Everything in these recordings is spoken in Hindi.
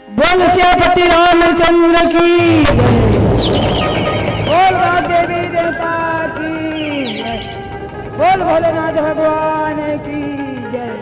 बोल सियापति रामचंद्र की बोल देवी देवता की बोल भोलेनाथ भगवान की जय।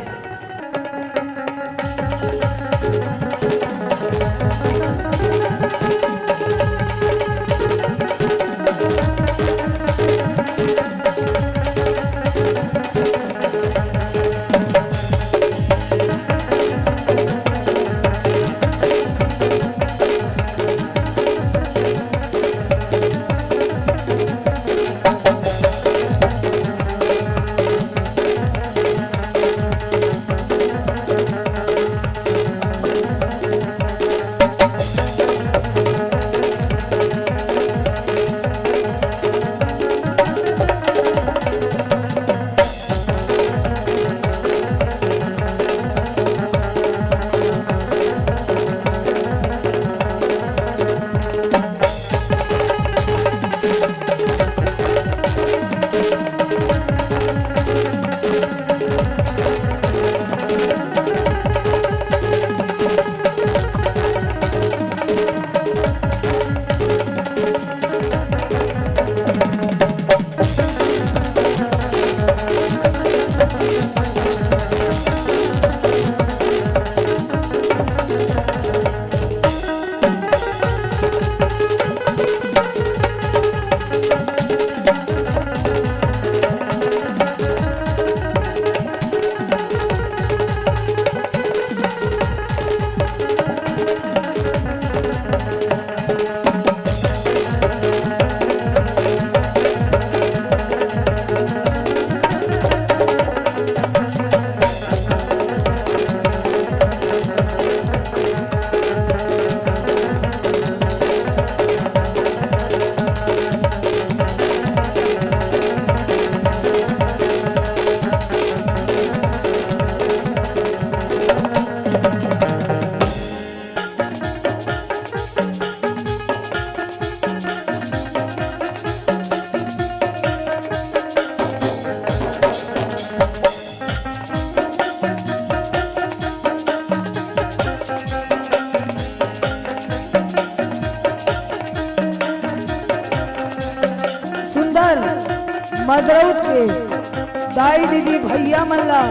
मदरौत के दाई दीदी भैया मल्ला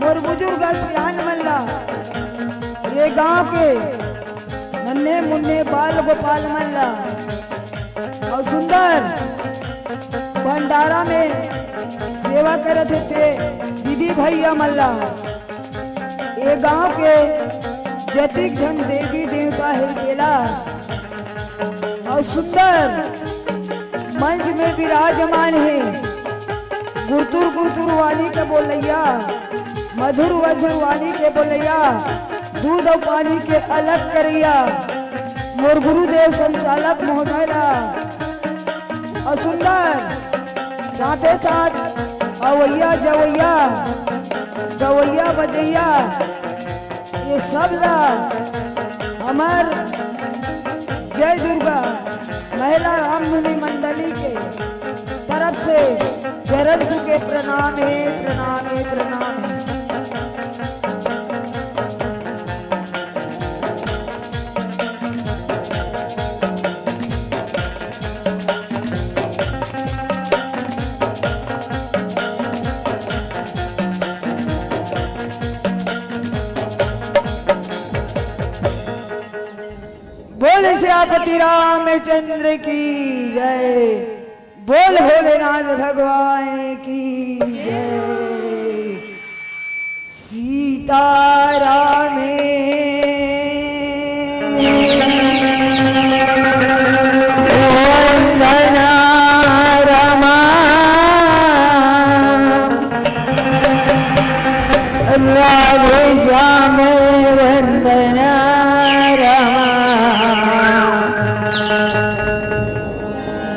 मोर बुजुर्ग सियान मल्ला ये गांव के नन्हे मुन्ने बाल गोपाल मल्ला और सुंदर भंडारा में सेवा करते थे दीदी भैया मल्ला ये गांव के जतिक जन देवी देवता है गेला और सुंदर मंच में विराजमान है गुरतुर गुरतुर वाली के बोलैया मधुर वधुर वाली के बोलैया दूध और पानी के अलग करिया मोर गुरुदेव संचालक महोदय और सुंदर साथे साथ अवैया जवैया गवैया बजैया ये सब ला हमार जय दुर्गा महिला रामधुनी मंडली के तरफ से चरण के प्रणाम है प्रणाम है प्रणाम है। बोल सियापति रामचंद्र की जय बोल भोलेनाथ भगवान की जय। सीताराम वंदना रमा राधे श्याम वंदना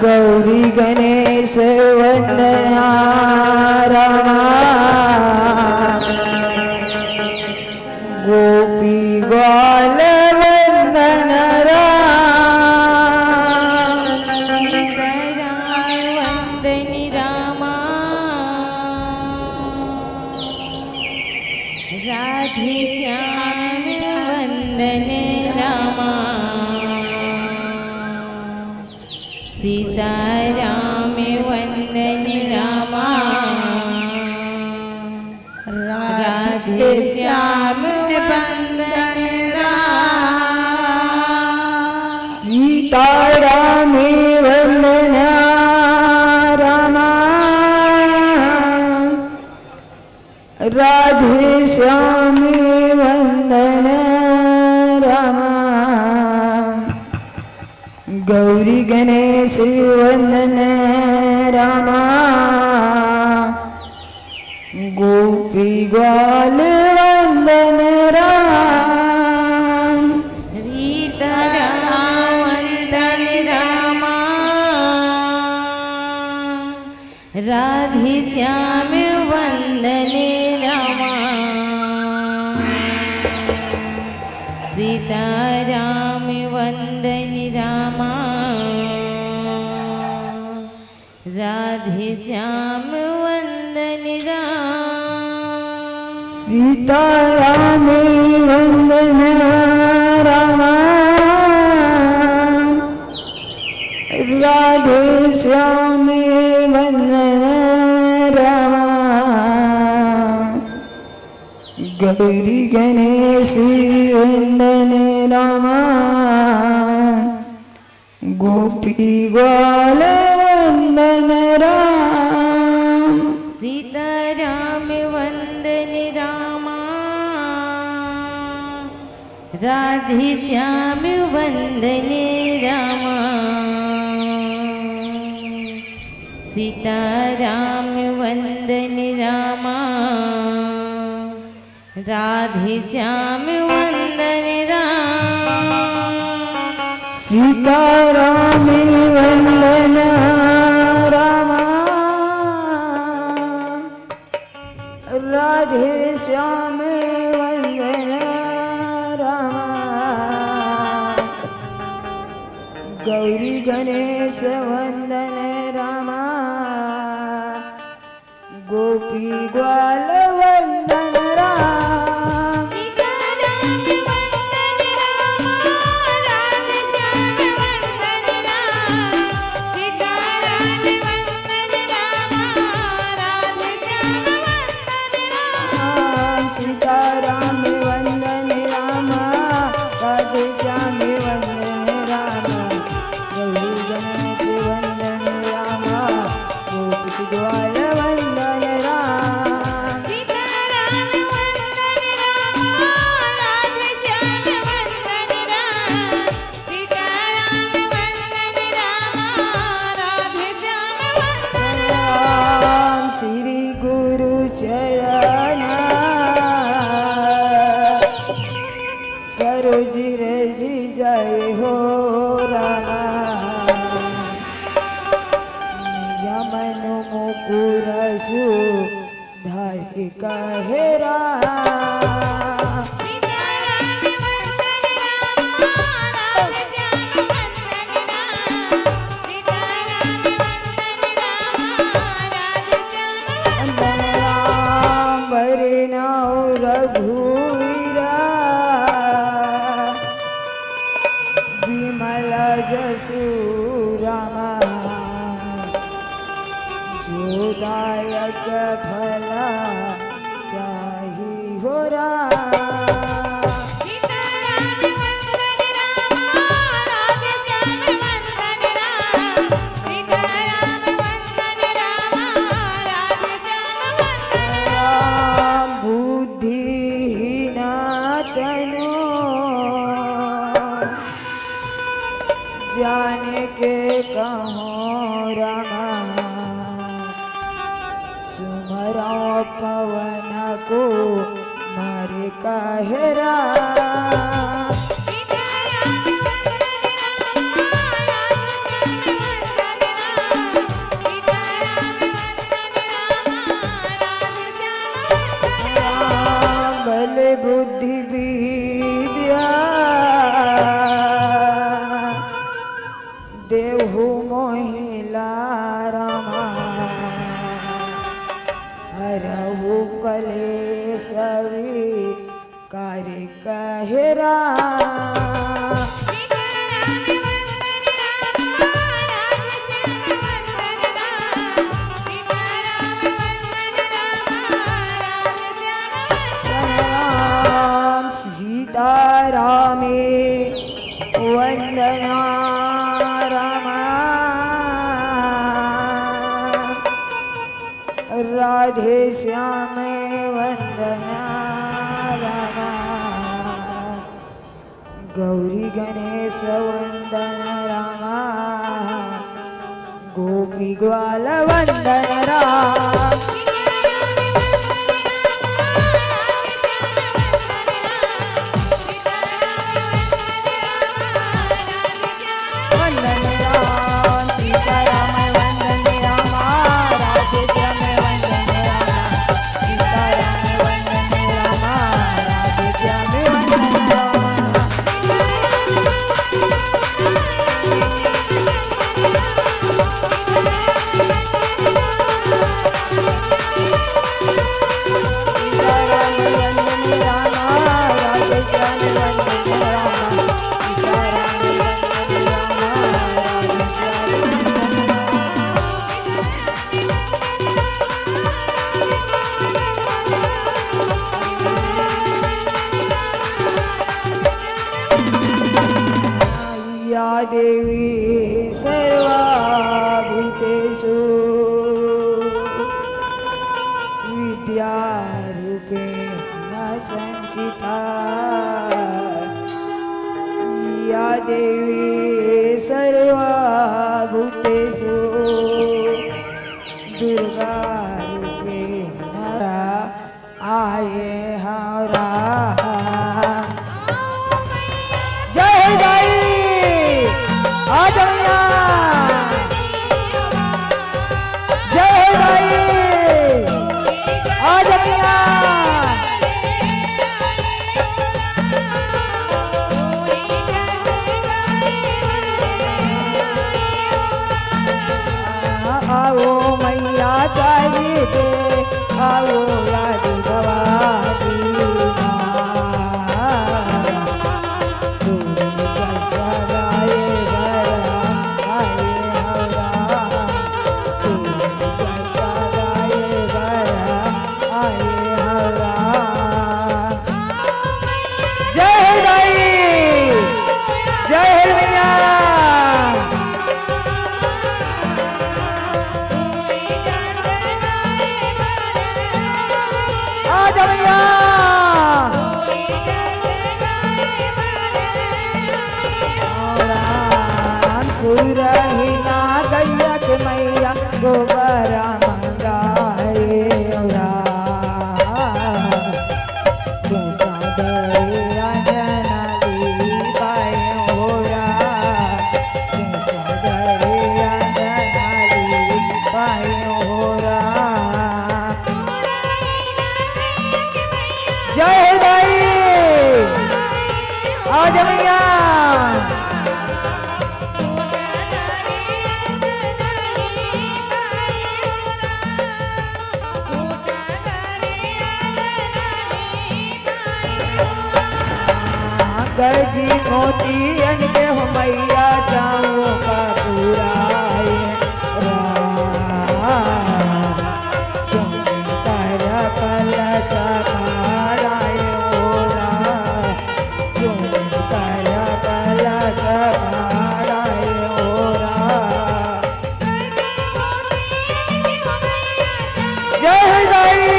गौरी गणेश वंदना रमा गोपी ग्वाल वंदना वंदनी रामा राधे श्याम वंदना गौरी गणेश वंदन रामा गोपी ग्वाल वंदन राम सीताराम वंदन रामा राधे श्याम वंदन रामा सीताराम वंदन रामा राधे श्याम वंदन राम सीताराम वंदन रामा राधे श्याम वंदन रामा गौरी गणेश वंदन रामा गोपी ग्वाल वंदन राम सीताराम वंदन रामा राधे श्याम वंदन रामा सीताराम वंदन रामा राधे श्याम वंदन राम सीताराम वंदन रामा राधे श्याम वंदन रामा गौरी गणेश वंदन रामा गोपी ग्वाल वंदन राम सीताराम वंदन रामा राधे श्याम वंदन रामा गौरी गणेश वंदन रामा गोपी ग्वाल वंदन राम सीताराम वंदन रामा राधे श्याम वंदन राम सीताराम वंदन रामा राधे श्याम वंदन राम श्री गुरु चरण सरोज रजी जय हो राम यमन मुकुर सुधारि कहे राम सीताराम वंदन रामा राधे श्याम वंदन राम सीताराम वंदन रामा राधे श्याम वंदन राम बरे नाउ रघुवीरा विमल जसु रामा जोदायक फला चाही हो राम सीताराम वंदन रामा राधे श्याम वंदन राम सीताराम वंदन रामा राधे श्याम वंदन राम बुद्धिहीन तनु जाने के कहो रामा सुमरो पवन को मारे काहे राम सीताराम वंदन रामा राधे श्याम वंदन राम सीताराम वंदन रामा राधे श्याम वंदन राम बल बुद्धि विद्या देहु मोहिला रामा हरहु कलेश कार्य कहे राम सीताराम वंदन रामा राधे श्याम वंदन राम सीताराम वंदन रामा राधे श्याम वंदन राम सीतारामे वंदना रामा राधे श्याम वंदना रामा गौरी गणेश वंदन रामा गोपी ग्वाल वंदन राम वंदन राम सीताराम वंदन राम राधे श्याम वंदन राम सीताराम वंदन राम राधे श्याम वंदन राम सीताराम वंदन राम राधे श्याम वंदन राम सीताराम वंदन राम या देवी सर्वभूतेषु विद्यारूपेण संस्थिता या देवी सर्वभूतेषु दुर्गारूपेण आये हरा जय दाई आज मैया जय दाई आज मैया आओ मैया चाहिए दे आओ याद गवादी सुरहीना गैया के मैया गोबरा मंगाए जय दाई आज मैया गजी मोती अनके हो मैया जाऊँ का पुराए सुंदर कल चकाराए ओरा सुंदर कल चकाराए ओरा जय दाई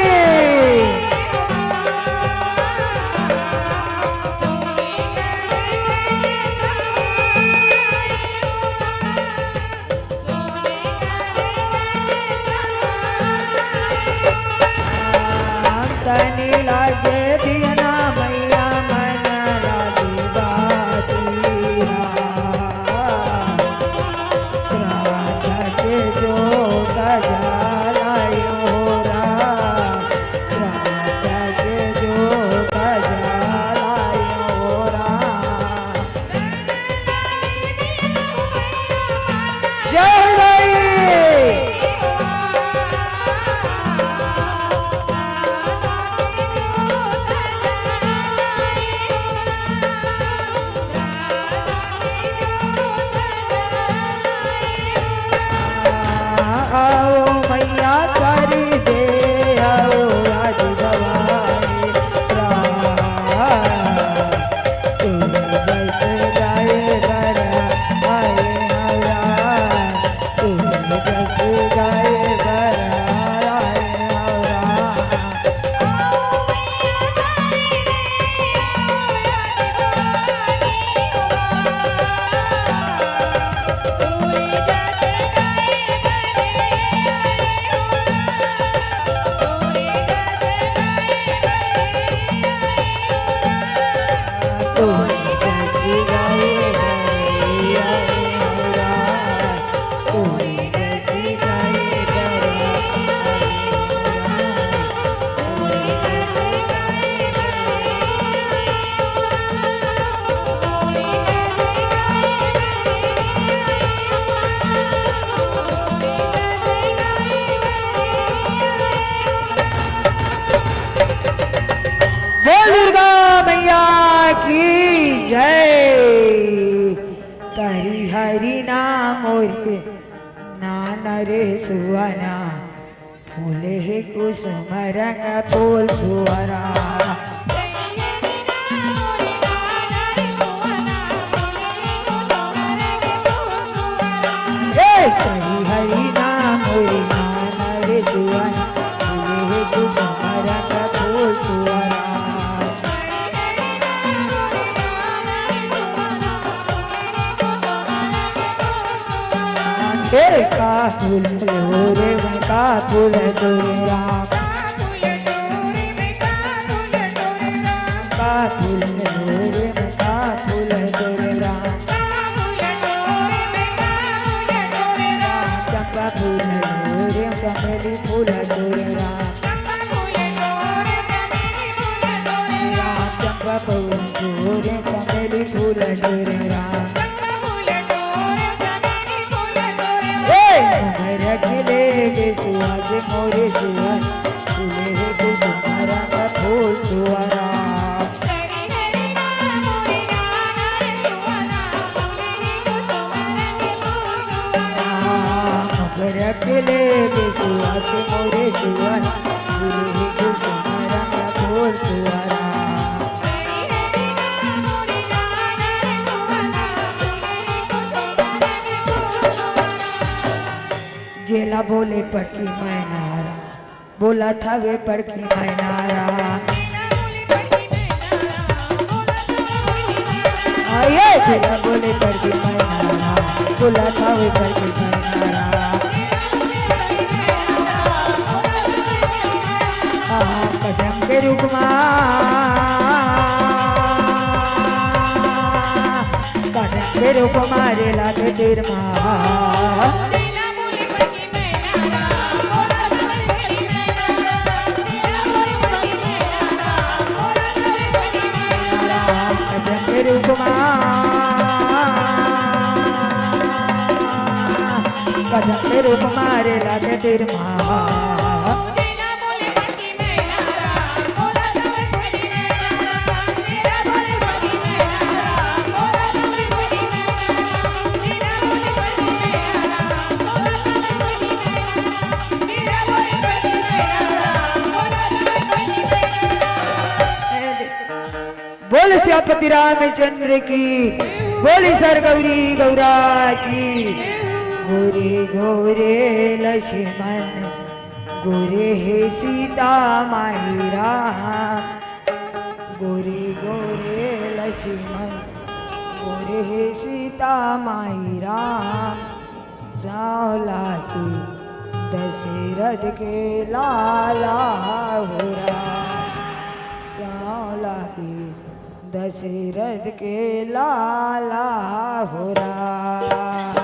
नीला कोई कैसी गाए भैया मोरा कोई कैसी गाए भैया बोल दुर्गा मैया की जय तारी हरि नाम मोरे नाना रे सुवना फूले है कुसुम रंग फूल सुवरा तारी हरि नाम मोरे नाना रे सुवना फूले है कुसुम रंग फूल सुवरा का फूल रे का फूल तोरा का फूल रे का फूल तोरा चंपा फूल रे चमेली फूल तोरा चंपा फूल रे चमेली फूल तोरा रखले सुहास मोरे सुहास फूले है कुसुमारा का फूल सुहारा रखले सुहास मोरे सुहास फूले है कुसुमारा का फूल सुहारा जेला बोले पड़की मैनारा बोला था वे पड़की मैनारा आइए जेला बोले पड़की मैनारा बोला था वे पड़की मैनारा कदम के रुकमा कदम के रुकमा रे लागे तेर माँ कदम पे रूप मारे लागे तेर माँ बोल श्यापति रामचंद्र की बोली सर गौरी गौरा की गोरे गोरे लक्ष्मण गोरे हे सीता माई राम गोरे गोरे लक्ष्मण गोरे हे सीता माई राम सावला की दशरथ के लाला हो राम सावला की दशरथ के लाला हो राम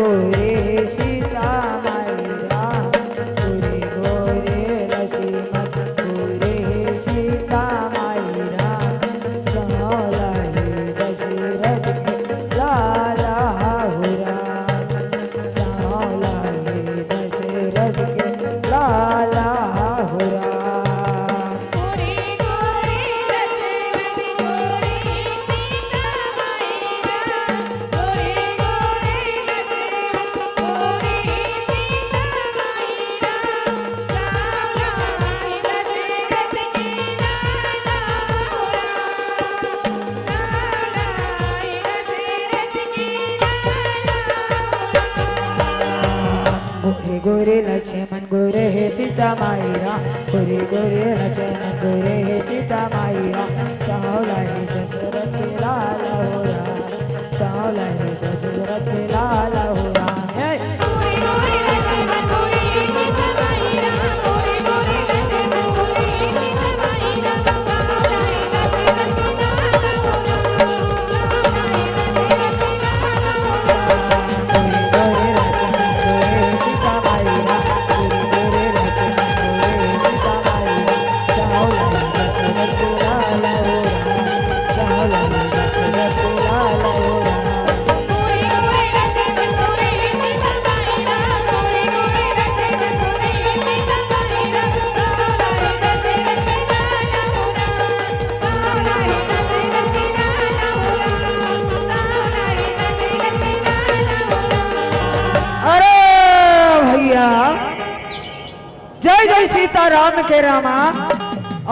गोरे सीता माई राम गोरे गोरे लक्ष्मण गोरे सीता माई राम सावला ही दशरथ के लाला हो राम सावला ही दशरथ के लाला हो राम गोरे लक्ष्मण गोरे हे सीता माई राम गोरे गोरे लक्ष्मण गोरे हे सीता माई राम चावला हे दशरथ लाल हो राम चावला हे दशरथ लाल हो राम गोरे गोरे लक्ष्मण गोरे सीता माई राम गोरे गोरे लक्ष्मण गोरे सीता माई राम चावला हे दशरथ लाल हो जय जय सीताराम के रामा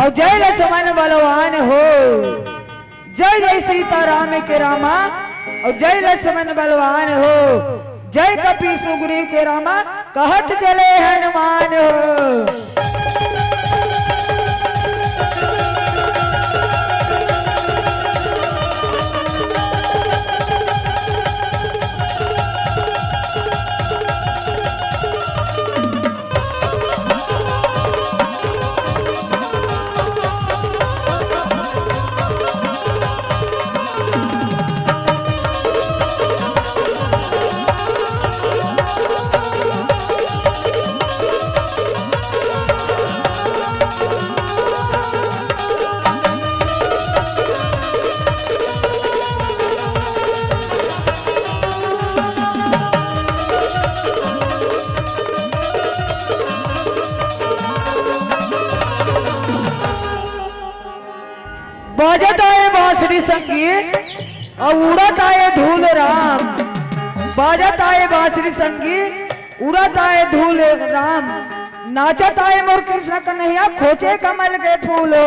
और जय लक्ष्मण बलवान हो जय जय सीताराम के रामा और जय लक्ष्मण बलवान हो जय कपि सुग्रीव के रामा कहत चले हनुमान हो बाजत आए बांसुरी संगीत और उड़त आए धूल राम बाजत आए बांसुरी संगीत उड़त आए धूल राम नाचत आए मोर कृष्ण कन्हैया खोचे कमल के फूलो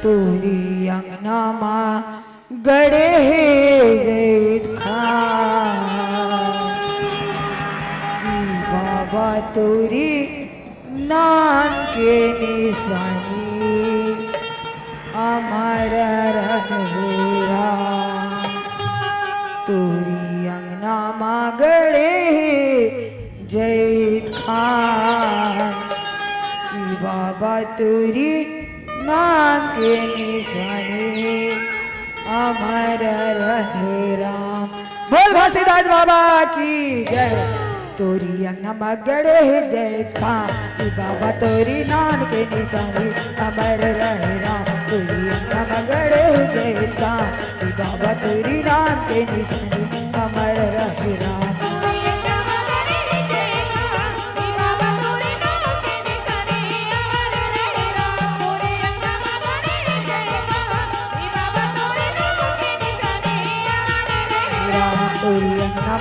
तोरी अंगना माँ गड़े है बाबा तोरी नाम के निशानी हमारा रहेरा तोरी अंगना माँ गड़े जय खान बाबा तोरी नाम के निशानी अमर रहे राम बोल घासीदास बाबा की जय तोरी अंगना गड़े जय खान बाबा तोरी नाम के निशानी अमर रहे राम तोरी अंगना गड़े जय खान बाबा तोरी नाम के निशानी अमर रहे राम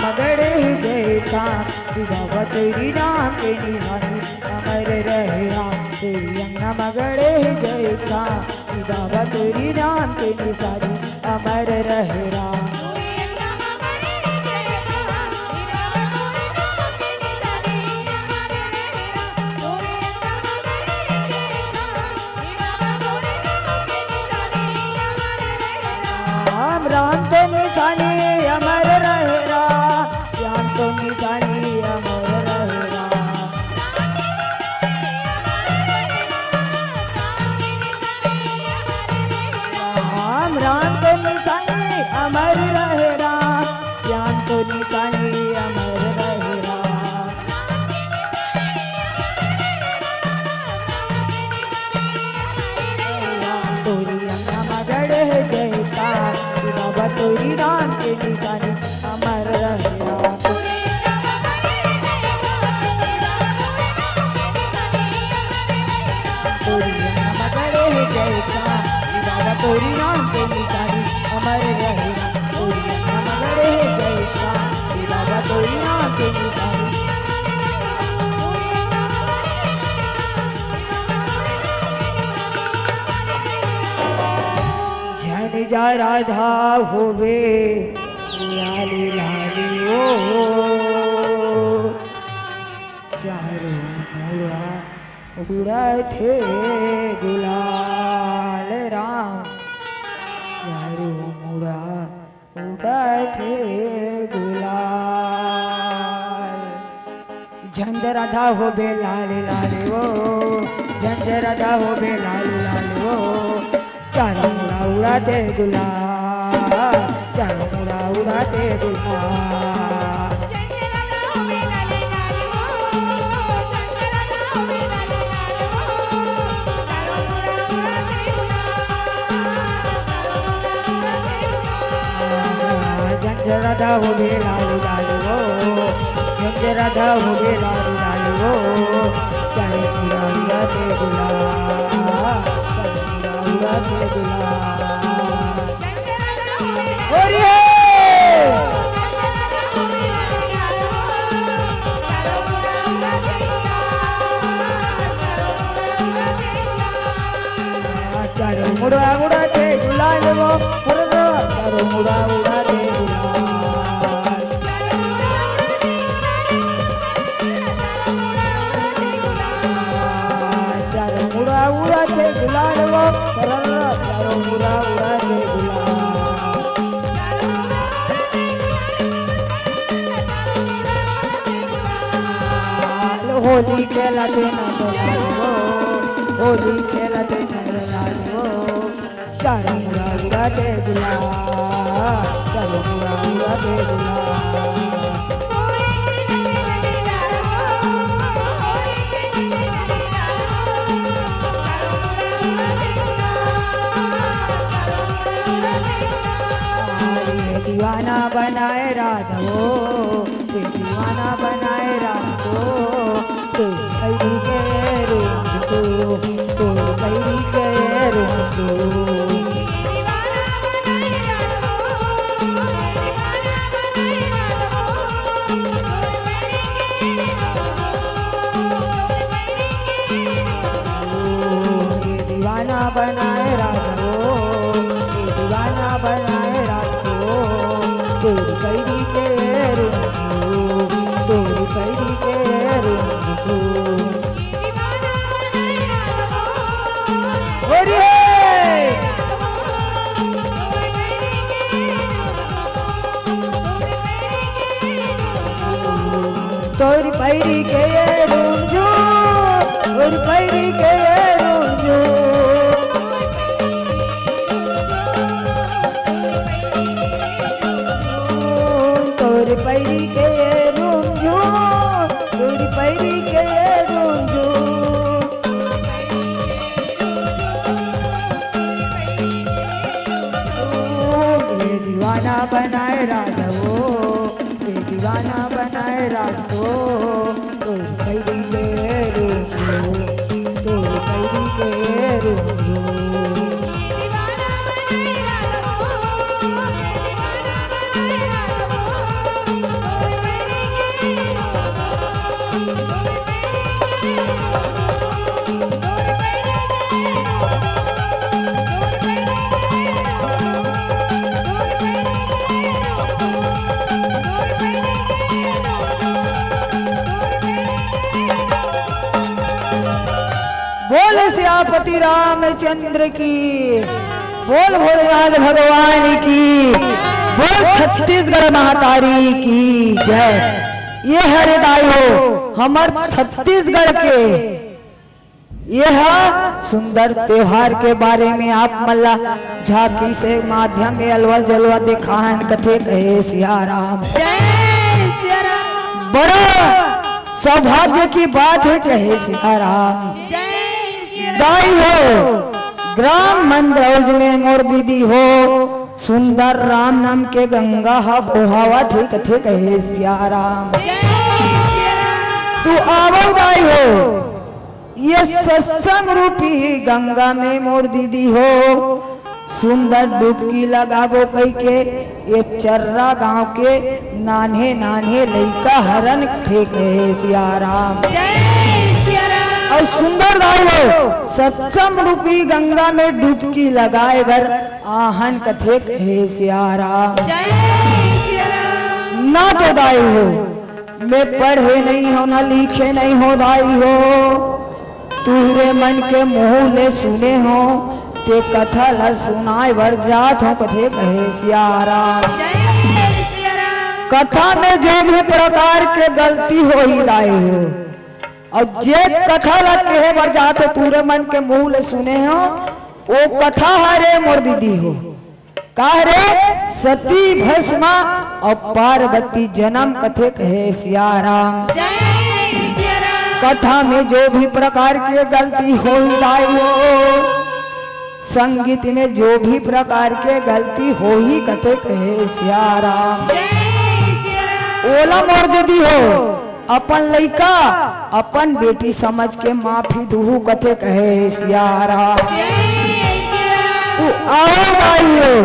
मगड़े जय खान बाबा तेरी नाम के निशानी अमर रहे राम तेरी अंगना मगड़े जय खान बाबा तेरी नाम के निशानी अमर रहे राम राम तो निशानी अमर रहे राम राम तो निशानी अमर रहे राम तोरी नाम के निशानी अमर रहे राम। तोरी नाम करे जय श्याम बाबा तोरी नाम के निशानी अमर रहे राम। तोरी नाम करे जय श्याम बाबा तोरी नाम के निशानी। झन जा राधा होवे लाली लाली ओ चारों मुड़ा उड़ा थे गुलाल राम। चारों मुड़ा उड़ा थे गुलाल। झंझ राधा होवे लाली लाली ओ झंझ राधा होवे लाली लाली ओ चारों मुड़ा उड़ाते गुलाल। चारों मुड़ा उड़ाते गुलाल। झंझ राधा होवे लाली लाली ओ झंझ राधा होवे लाली लाली ओ चारों मुड़ा उड़ाते गुलाल। चारों मुड़ा उड़ाते गुलाल। चारों मुड़ा उड़ाते गुलाल वो चारों मुड़ा उड़ाते गुलाल। चारों मुड़ा उड़ाते गुलाल वो चारों मुड़ा उड़ाते गुलाल। होली खेलते नंद लाल वो होली खेलते नंद लाल वो चारों मुड़ा उड़ाते गुलाल। चारों मुड़ा उड़ाते गुलाल। दीवाना बनाए राधा वो दीवाना बनाए राधा तो कैरी के रूम तो कैरी के रूम दीवाना बनाए राधा दीवाना बनाए राधा तोरी कैरी के रूम तोरी कैरी के रूम। तोरी पैरी के रूम जो तोरी पैरी के रूम जो तोरी पैरी के रूम जो तोरी पैरी के रूम जो ये दीवाना बनाए राधा वो ये दीवाना बनाए राधा तोरी पैरी के रूम जो तोरी पैरी के रूम जो। बोल सियापति रामचंद्र की बोल भोलेनाथ भगवान की बोल छत्तीसगढ़ महातारी की जय। ये हरिदायो हमर छत्तीसगढ़ के यह सुंदर त्योहार के बारे में आप मल्ला झांकी से माध्यम में अलवल जलवा दिखान कथे कहे सिया राम। जय सिया राम। बड़ा सौभाग्य की बात है कहे सिया राम। जय सिया दाई हो ग्राम मंदरौज में मोर दीदी हो सुंदर राम नाम के गंगा हा बोहावा थे कथे कहे सिया राम। तू आवो दाई हो ये सत्संग रूपी गंगा में मोर दीदी हो, सुंदर डुबकी लगाबो कई के ये चर्रा गांव के नान्हे नान्हे लइका हरन थे कहे सिया राम। और सुंदर दाई हो सत्संग रूपी गंगा में डुबकी लगाए बर आहन कथे कहे सिया राम। ना तो दाई हो मैं पढ़े नहीं हो ना लिखे नहीं हो दाई हो, तुहरे मन के मुंह ले सुने हो ते कथा ला सुनाए बर जात हो कथे कहे सिया राम। कथा में जो भी प्रकार के गलती हो ही दाई हो, अब जे कथा ला कहे बर जात हो तुहरे मन के मुंह ले सुने हो वो कथा हरे मोर दीदी हो। का रे सती भस्मा और पार्वती जन्म कथे कहे सिया राम। कथा में जो भी प्रकार की गलती हो ही हो, संगीत में जो भी प्रकार के गलती हो ही कथे कहे सिया राम। ओला मोर दीदी हो अपन लइका अपन बेटी समझ के माफी दूहू कथे कहे सिया राम। तू आओ भाई हो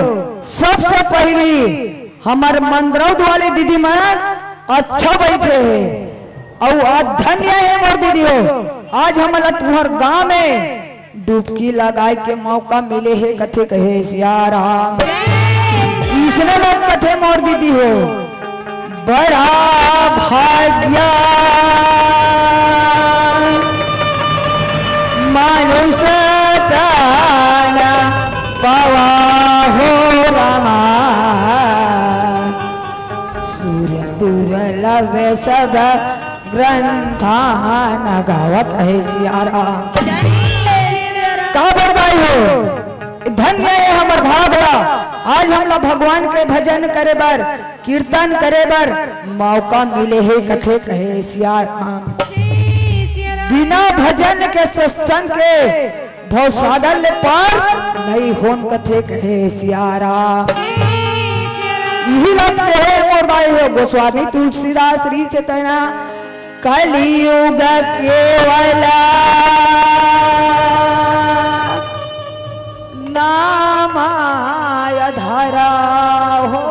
सबसे पहली हमार मंदरौद वाले दीदी मन अच्छा बैठे है और धन्य है मोर दीदी हो, आज हमारा तुम्हार गांव में डुबकी लगाए के मौका मिले है कथे कहे सिया राम। तीसरे लोग कथे मोर दीदी हो बड़ा भाग्य मानुष दाना पावा हो रामा, सूर्य दुर्लभ सदा ग्रंथान गावत है सिया राम। का बरदाई हो धन्य है हमर भागड़ा, आज हमला भगवान के भजन करे बर कीर्तन करे बर मौका मिले है कथे कहे सिया राम। बिना भजन के सत्संग के भवसागर ले पार नहीं होन कथे कहे सिया राम। यही बात है मोर भाई हो गोस्वामी तुलसीदास री से तना कलियुग केवला नामाय धरा हो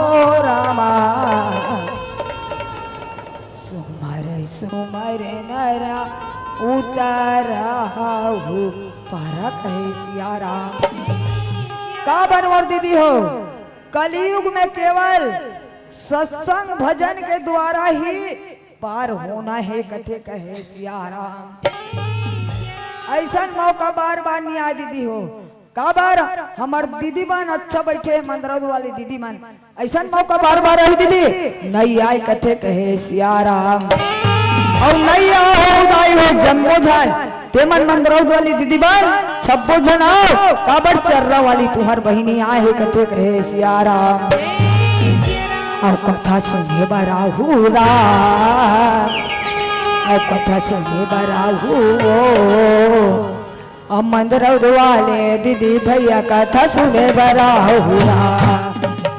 रामा, सुमर सुमर नरा उतरा हो परक है सिया राम। का बनवर दीदी हो कलयुग में केवल सत्संग भजन के द्वारा ही पार होना है कथे कहे सिया राम। ऐसा मौका बार बार नहीं आ दीदी हो, का बार हमार दीदी मन अच्छा बैठे मंदरौद वाली दीदी मन ऐसा मौका बार बार आई दीदी नहीं आए कथे कहे सिया राम। और नहीं आओ दाई हो जम्मो झन ते मन मंदरौद वाली दीदी बन 26 जन आओ, काबर चर्रा वाली तुम्हार बहिनी आए है कथे कहे सिया राम। और कथा सुने बराहू राम, और कथा सुने बराहू मंदरौद वाले दीदी भैया कथा सुने बराहू राम।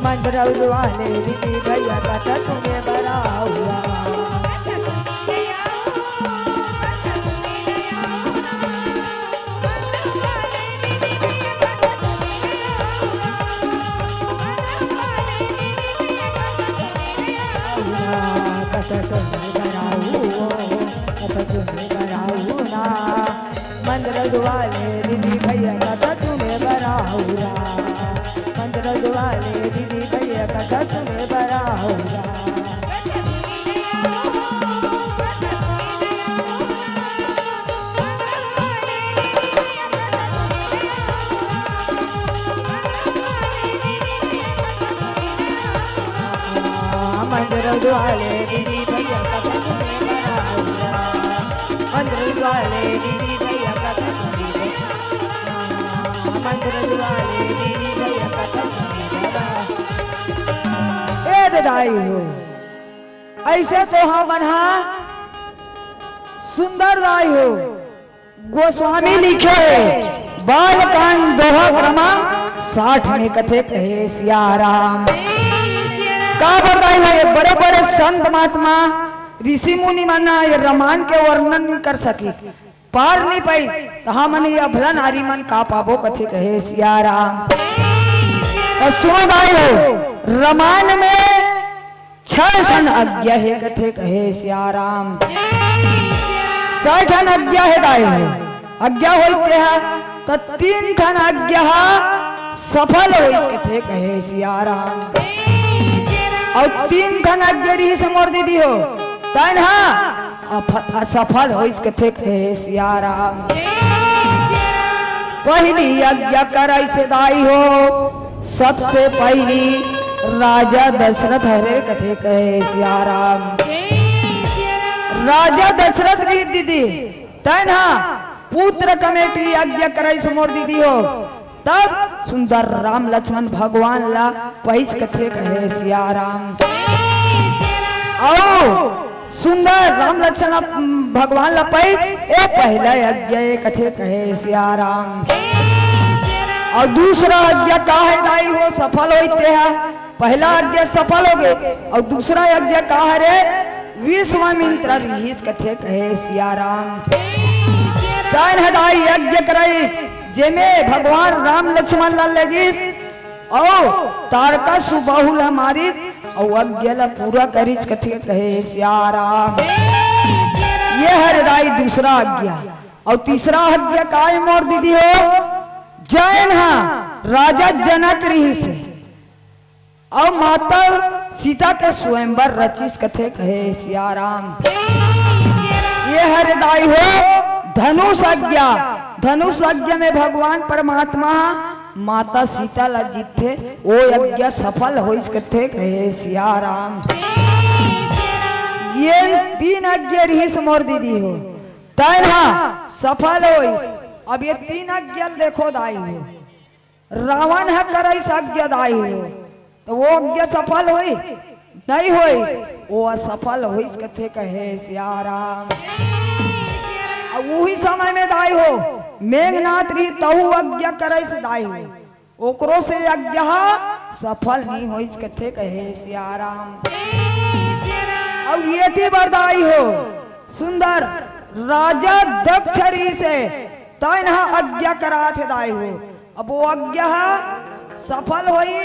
मंदरौद वाले दीदी भैया कथा सुने बराहू राम। मंदरौद वाले दीदी भैया कथा सुने बराहू राम। मंदरौद वाले दीदी भैया कथा सुने बराहू राम। मंदरौद वाले दीदी भैया कथा सुने बराहू राम। मंदरौद वाले दीदी भैया कथा सुने मंदरौद वाले दीदी भैया कथा सुने बराहू। ए दाई हो ऐसे तो हम सुंदर राय हो गोस्वामी लिखे बालकांड दोहा क्रमांक 60 में कथे कहे सिया राम। का बताई है बड़े बड़े संत महात्मा ऋषि मुनि माना ये रामायण के वर्णन नहीं कर सकी, पार नहीं पाई, तो हम ये अभला नारी मन का पाबो कथे कहे सिया राम। और सुनो भाई हो रामायण में 6 ठन आज्ञा है कथे कहे सिया राम। 6 ठन आज्ञा है दाई हो, आज्ञा होते है तो 3 ठन आज्ञा सफल हो कथे कहे सिया राम। और 3 ठन आज्ञा रही समोर दीदी हो तन असफल हो कथे कहे सिया राम। पहली आज्ञा कराई से दाई हो सबसे पहली राजा दशरथ हरे कथे कहे सिया राम। राजा दशरथ की दीदी तना पुत्र कमेटी आज्ञा कराई समोर दीदी हो, तब सुंदर राम लक्ष्मण भगवान ला पैस कथे कहे सिया राम। आओ सुंदर राम लक्ष्मण भगवान ला पैस ए पहला आज्ञा कथे कहे सिया राम। और दूसरा आज्ञा का है दाई हो सफल होते है, पहला आज्ञा सफल हो गए और दूसरा आज्ञा का है रे विश्वामित्र ऋषि कथे कहे सिया राम। चार हदाई यज्ञ कराई जेमे भगवान राम लक्ष्मण ला लगिस और तारका सुबाहुल हमारी और आज्ञा ला पूरा करिस कथे कहे सिया राम। ये हृदय दूसरा आज्ञा। और तीसरा आज्ञा का है मोर दीदी हो जैन राजा जनक रही से और माता सीता के स्वयंवर रचिस कथे कहे सिया राम। ये हृदय हो धनुष आज्ञा। धनुष आज्ञा में भगवान परमात्मा माता सीता ला जीते वो यज्ञ सफल हो कथे कहे सिया राम। ये 3 आज्ञा रही समोर दीदी हो तन सफल हो। अब ये 3 आज्ञा देखो दाई हो, रावण है करे आज्ञा दाई हो तो वो आज्ञा सफल हुई नहीं हुई, वो असफल हुई कथे कहे सिया राम। अब वही समय में दाई हो मेघनाथ रही तहु आज्ञा करे से दाई हो ओकरो से आज्ञा सफल नहीं हुई कथे कहे सिया राम। अब ये थी बरदाई हो सुंदर राजा दक्षरी से तैन आज्ञा करा थे दाई हो। अब वो आज्ञा सफल हुई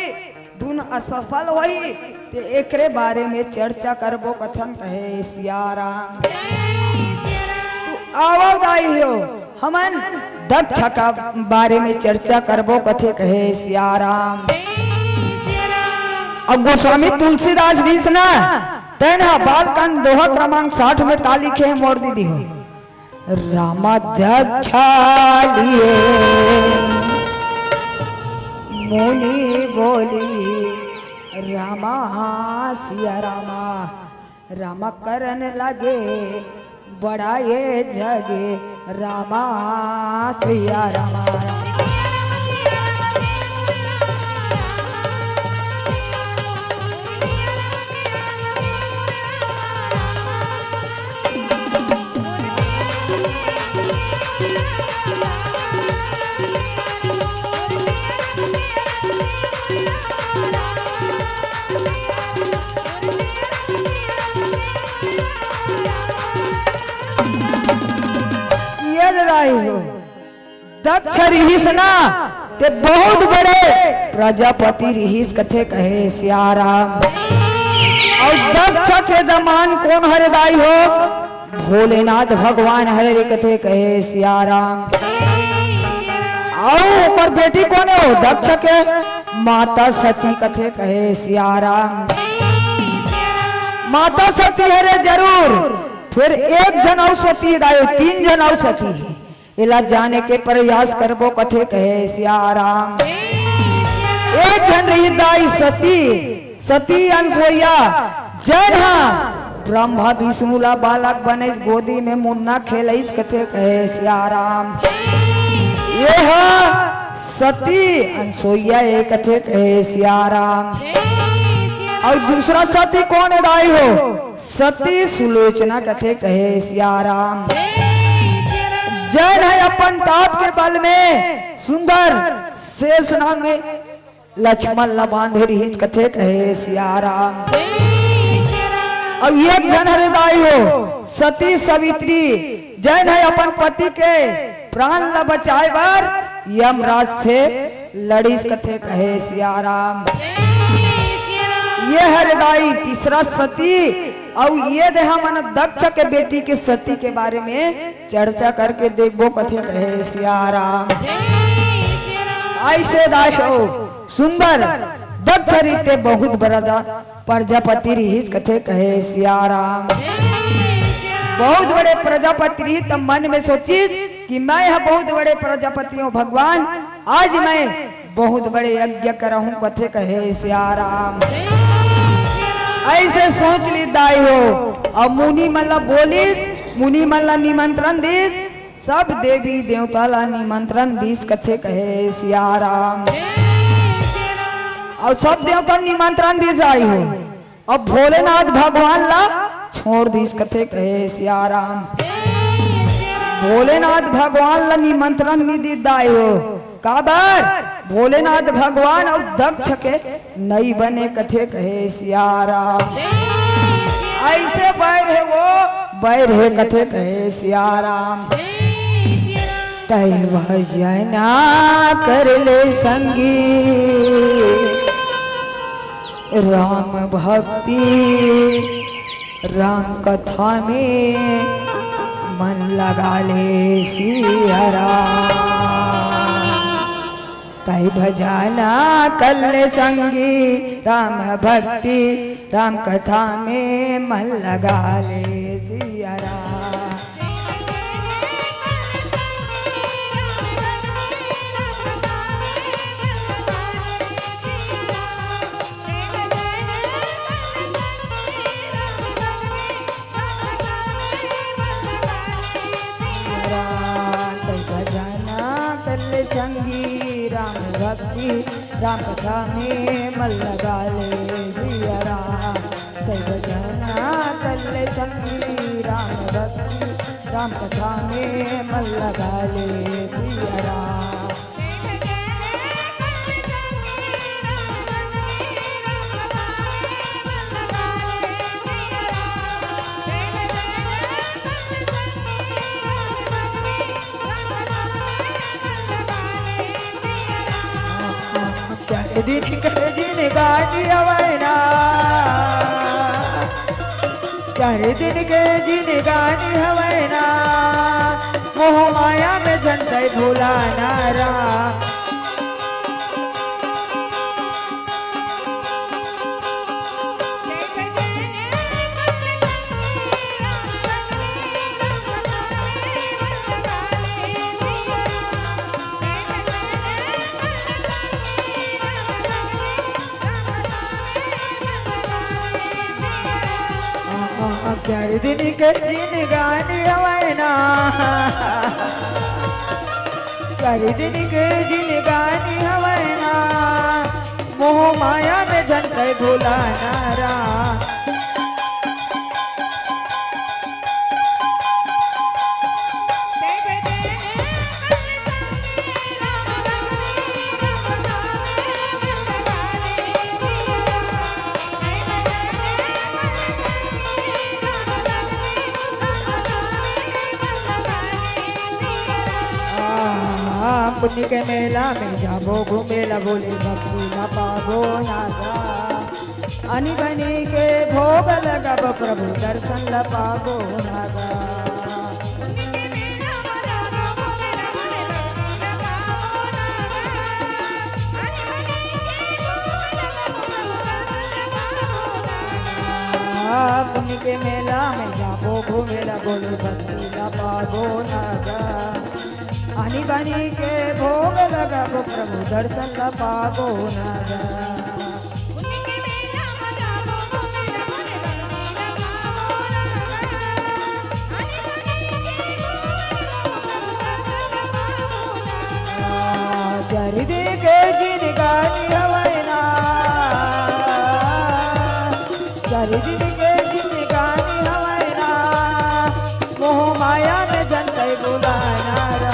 दुन असफल हुई ते एकरे बारे में चर्चा करबो कथन कहे सिया राम। आवो दाई हो हमन दक्ष का बारे में चर्चा करबो कथे कहे सिया राम। अब गोस्वामी तुलसीदास भी सुना तेना बालकांड दोहा क्रमांक 60 में का लिखे मोर दीदी हो रामाध्यक्षा लिए मुनि बोली रामा सिया रामा। रामा करन लगे बड़ा ये जगे रामा सिया रामा। दक्ष ऋषि ना ते बहुत बड़े प्रजापति ऋषि कथे कहे सिया राम। और दक्ष के दमान कौन हरदाई हो भोलेनाथ भगवान हरे कथे कहे सिया राम। और पर बेटी कौन हो दक्ष के माता सती कथे कहे सिया राम। माता सती हरे जरूर फिर एक जन औसती दायो 3 जन औसती है इला जाने के प्रयास करबो कथे कहे सिया राम। एक जन रही दाई सती सती अनसुईया जन ब्रह्मा विष्णु ला बालक बने गोदी में मुन्ना खेलइस कथे कहे सिया राम। ये सती अनसुईया एक कथे कहे सिया राम। और दूसरा सती कौन दाई हो सती सुलोचना कथे कहे सिया राम। जैन है अपन ताप के बल में सुंदर शेष नाग में लक्ष्मण ला बांधे रही कथे कहे सियाराम। जय श्री राम। अब एक जन हृदय हो सती सवित्री जैन है अपन पति के प्राण ला बचाए बर यमराज से लड़ीस कथे कहे सियाराम। जय श्री राम। ये हृदय तीसरा सती और ये देहा मन दक्ष के बेटी के सती के बारे में चर्चा करके देखबो कथे कहे सियाराम। जय श्री राम। ऐसे दाय हो सुंदर दक्ष रीते बहुत बड़ा प्रजापति रहीस कथे कहे सियाराम। जय श्री राम। बहुत बड़े प्रजापति रही तब मन में सोचिस कि मैं यह बहुत बड़े प्रजापति हूँ भगवान, आज मैं बहुत बड़े यज्ञ करहूँ कथे कहे सियाराम। ऐसे सोच ली दाई हो। अब मुनि मल्ला बोलिस, मुनि मल्ला निमंत्रण दीस, सब देवी देवता ला निमंत्रण दीस कथे कहे सियाराम। और सब देवता निमंत्रण दी जाई हो। अब भोलेनाथ भगवान ला छोड़ दीस कथे कहे सियाराम। भोलेनाथ भगवान ला निमंत्रण नहीं दी दाई हो। काबर भोलेनाथ भगवान और दक्ष के नहीं बने कथे कहे सियाराम। ऐसे बैर है वो बैर है कथे कहे सियाराम। कहे भजना कर ले संगी राम भक्ति राम कथा में मन लगा ले सियाराम। कई भजना कर ले संगी राम भक्ति राम कथा में मन लगा ले सियाराम। संगी राम भक्ति राम कथा में मन लगा ले सियाराम। भजना कर ले संगी राम भक्ति राम कथा में मन लगा ले सियाराम। दिन के दिन गाड़ी हवैना, चार दिन के दिन गाड़ी हवैना, मोह माया में जनते भूला नारा। चार दिन के दिन गाड़ी हवैना, चार दिन के दिन गाड़ी हवैना, मोह माया में जनते भूला नारा। पुण्य के मेला में जाबो घूमेला बोले भक्ति न पाबो नागा। अनि बनी के भोग लगाबो प्रभु दर्शन ल पाबो नागा। पुण्य के मेला में जाबो घूमेला बोले भक्ति न पाबो नागा। अनि बनी के भोग लगाबो प्रभु दर्शन ल पाबो नागा। चार दिन के दिन गाड़ी हवैना, चार दिन के दिन गाड़ी हवैना, मोह माया में जनते भूला नारा।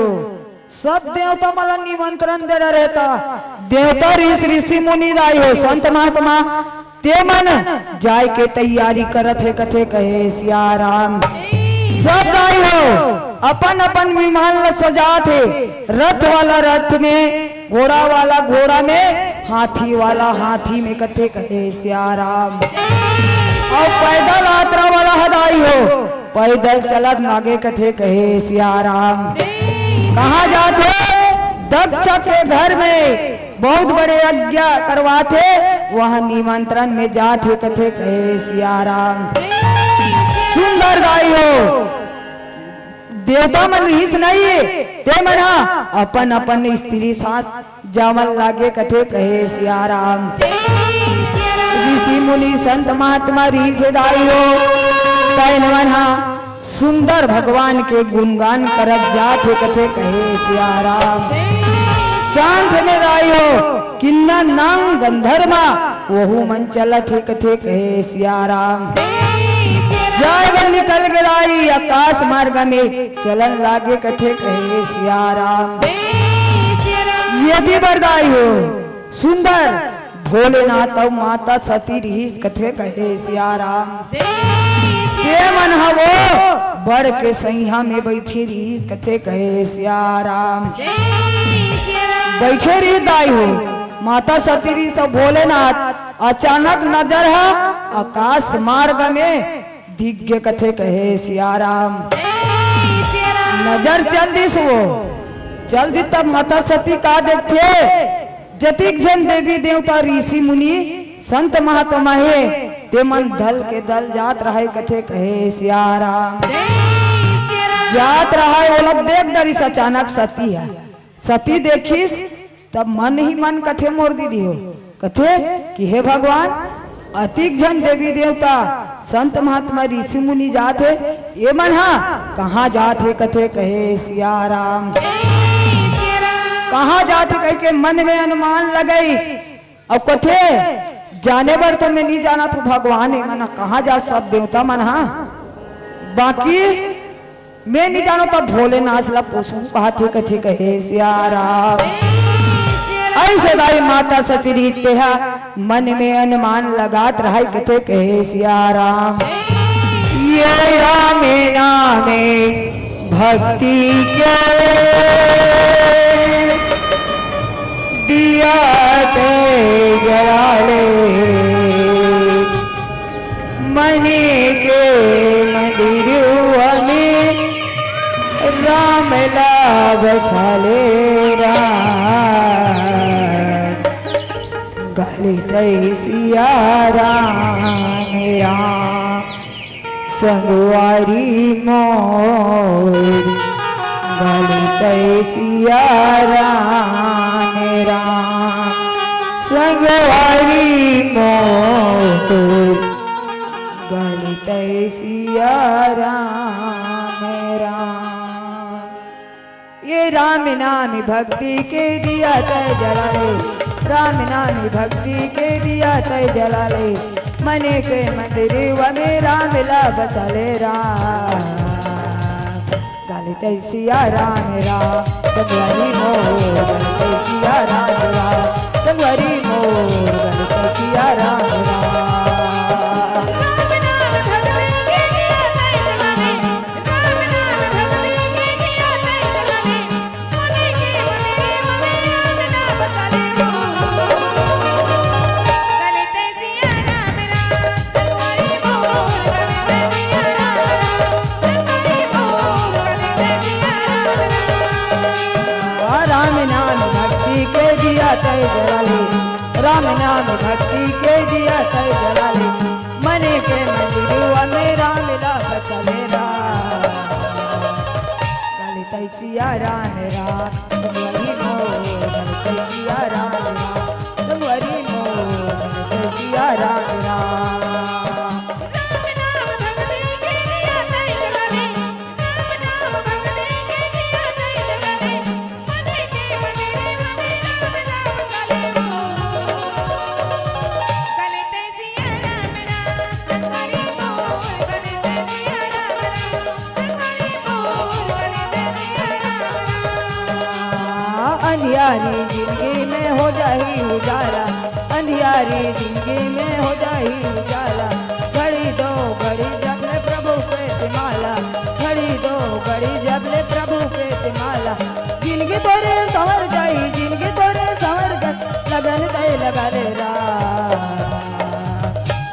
हो सब देवता मला निमंत्रण देना रहता देवता ऋषि मुनि दाई हो संत महात्मा ते मन जाय के तैयारी करत है कथे कहे सिया राम सब दाई हो अपन अपन विमान ल सजा थे रथ वाला रथ में घोड़ा वाला घोड़ा में हाथी वाला हाथी में कथे कहे सिया राम और पैदल यात्रा वाला हदाई हो पैदल चलत नागे कथे कहे सिया राम कहाँ जाते दक्ष के घर में बहुत बड़े यज्ञ करवाते वह निमंत्रण में जाते कथे कहे सिया राम सुंदर गाय हो देवता मन रीस नहीं है ते मना अपन अपन स्त्री साथ जामल लागे कथे कहे सिया राम ऋषि मुनि संत महात्मा रीस दाई हो तैन मना सुंदर भगवान के गुणगान करब जाते कथे कहे सिया राम शांत में राई हो किन्ना नाम गंधर्मा वहु मन चलत है कथे कहे सिया राम जय बन निकल गिराई आकाश मार्ग में चलन लागे कथे कहे सिया राम यदि बरदाई हो सुंदर भोलेनाथ और माता सती रीस कथे कहे सिया राम के मन हवो बड़ के सैया में बैठी रीस कथे कहे सिया राम बैठे री दाई हो माता सती रीस और भोलेनाथ अचानक नजर है आकाश मार्ग में दिग्गे कथे कहे सिया राम नजर चल दिस वो चल दी तब माता सती का देखते जतिक जन देवी देवता ऋषि मुनि संत महात्मा है ते मन दल के दल जात रहे कथे कहे सिया राम जात रहा वो लोग देख दरिस अचानक सती है सती देखिस तब मन ही मन कथे मोर दीदी हो कथे कि हे भगवान अतिक जन देवी देवता संत महात्मा ऋषि मुनि जाते ये मन हा कहाँ जाते कथे कहे सिया राम कहाँ जाते कह के मन में अनुमान लगई और कथे जाने बर तो मैं नहीं जाना तो भगवान है मना कहाँ जा सब देवता मन हा बाकी मैं नहीं जानो तो भोलेनाथ ला पूछूं कहा थे कथे कहे सिया राम ऐसे दाई माता सती रीते है मन में अनुमान लगात रहा कथे कहे सिया राम ये रामे नामे भक्ति के दिया ते जलाले मनी के मंदिर में राम लाभ साले राम गलित सिया राम राम संगवारी मोर गलित सिया राम राम संगवारी मोर गलित सिया राम राम ये राम नाम भक्ति के दिया तय जलाले राम नाम भक्ति के दिया तय जलाले मने के मंदिर में राम ला बसले राम गलित सिया राम राम संगवारी मोर गलित सिया राम राम संगवारी मोर गलित सिया राम राम राम नाम भक्ति के दिया तय जलाले मने के मंदिर में राम ला बसले गलित सिया राम राम संगवारी मोर गलित सिया राम राम संगवारी मोर गलित सिया राम राम अंधियारी जिंदगी में हो जाही उजाला, अंधियारी जिंदगी में हो जाही उजाला। घड़ी दो घड़ी जब ले प्रभु पे माला, घड़ी दो घड़ी जब ले प्रभु पे माला। जिंदगी तोरे संवर जाई, जिंदगी तोरे संवर जाई, लगन दे लगा ले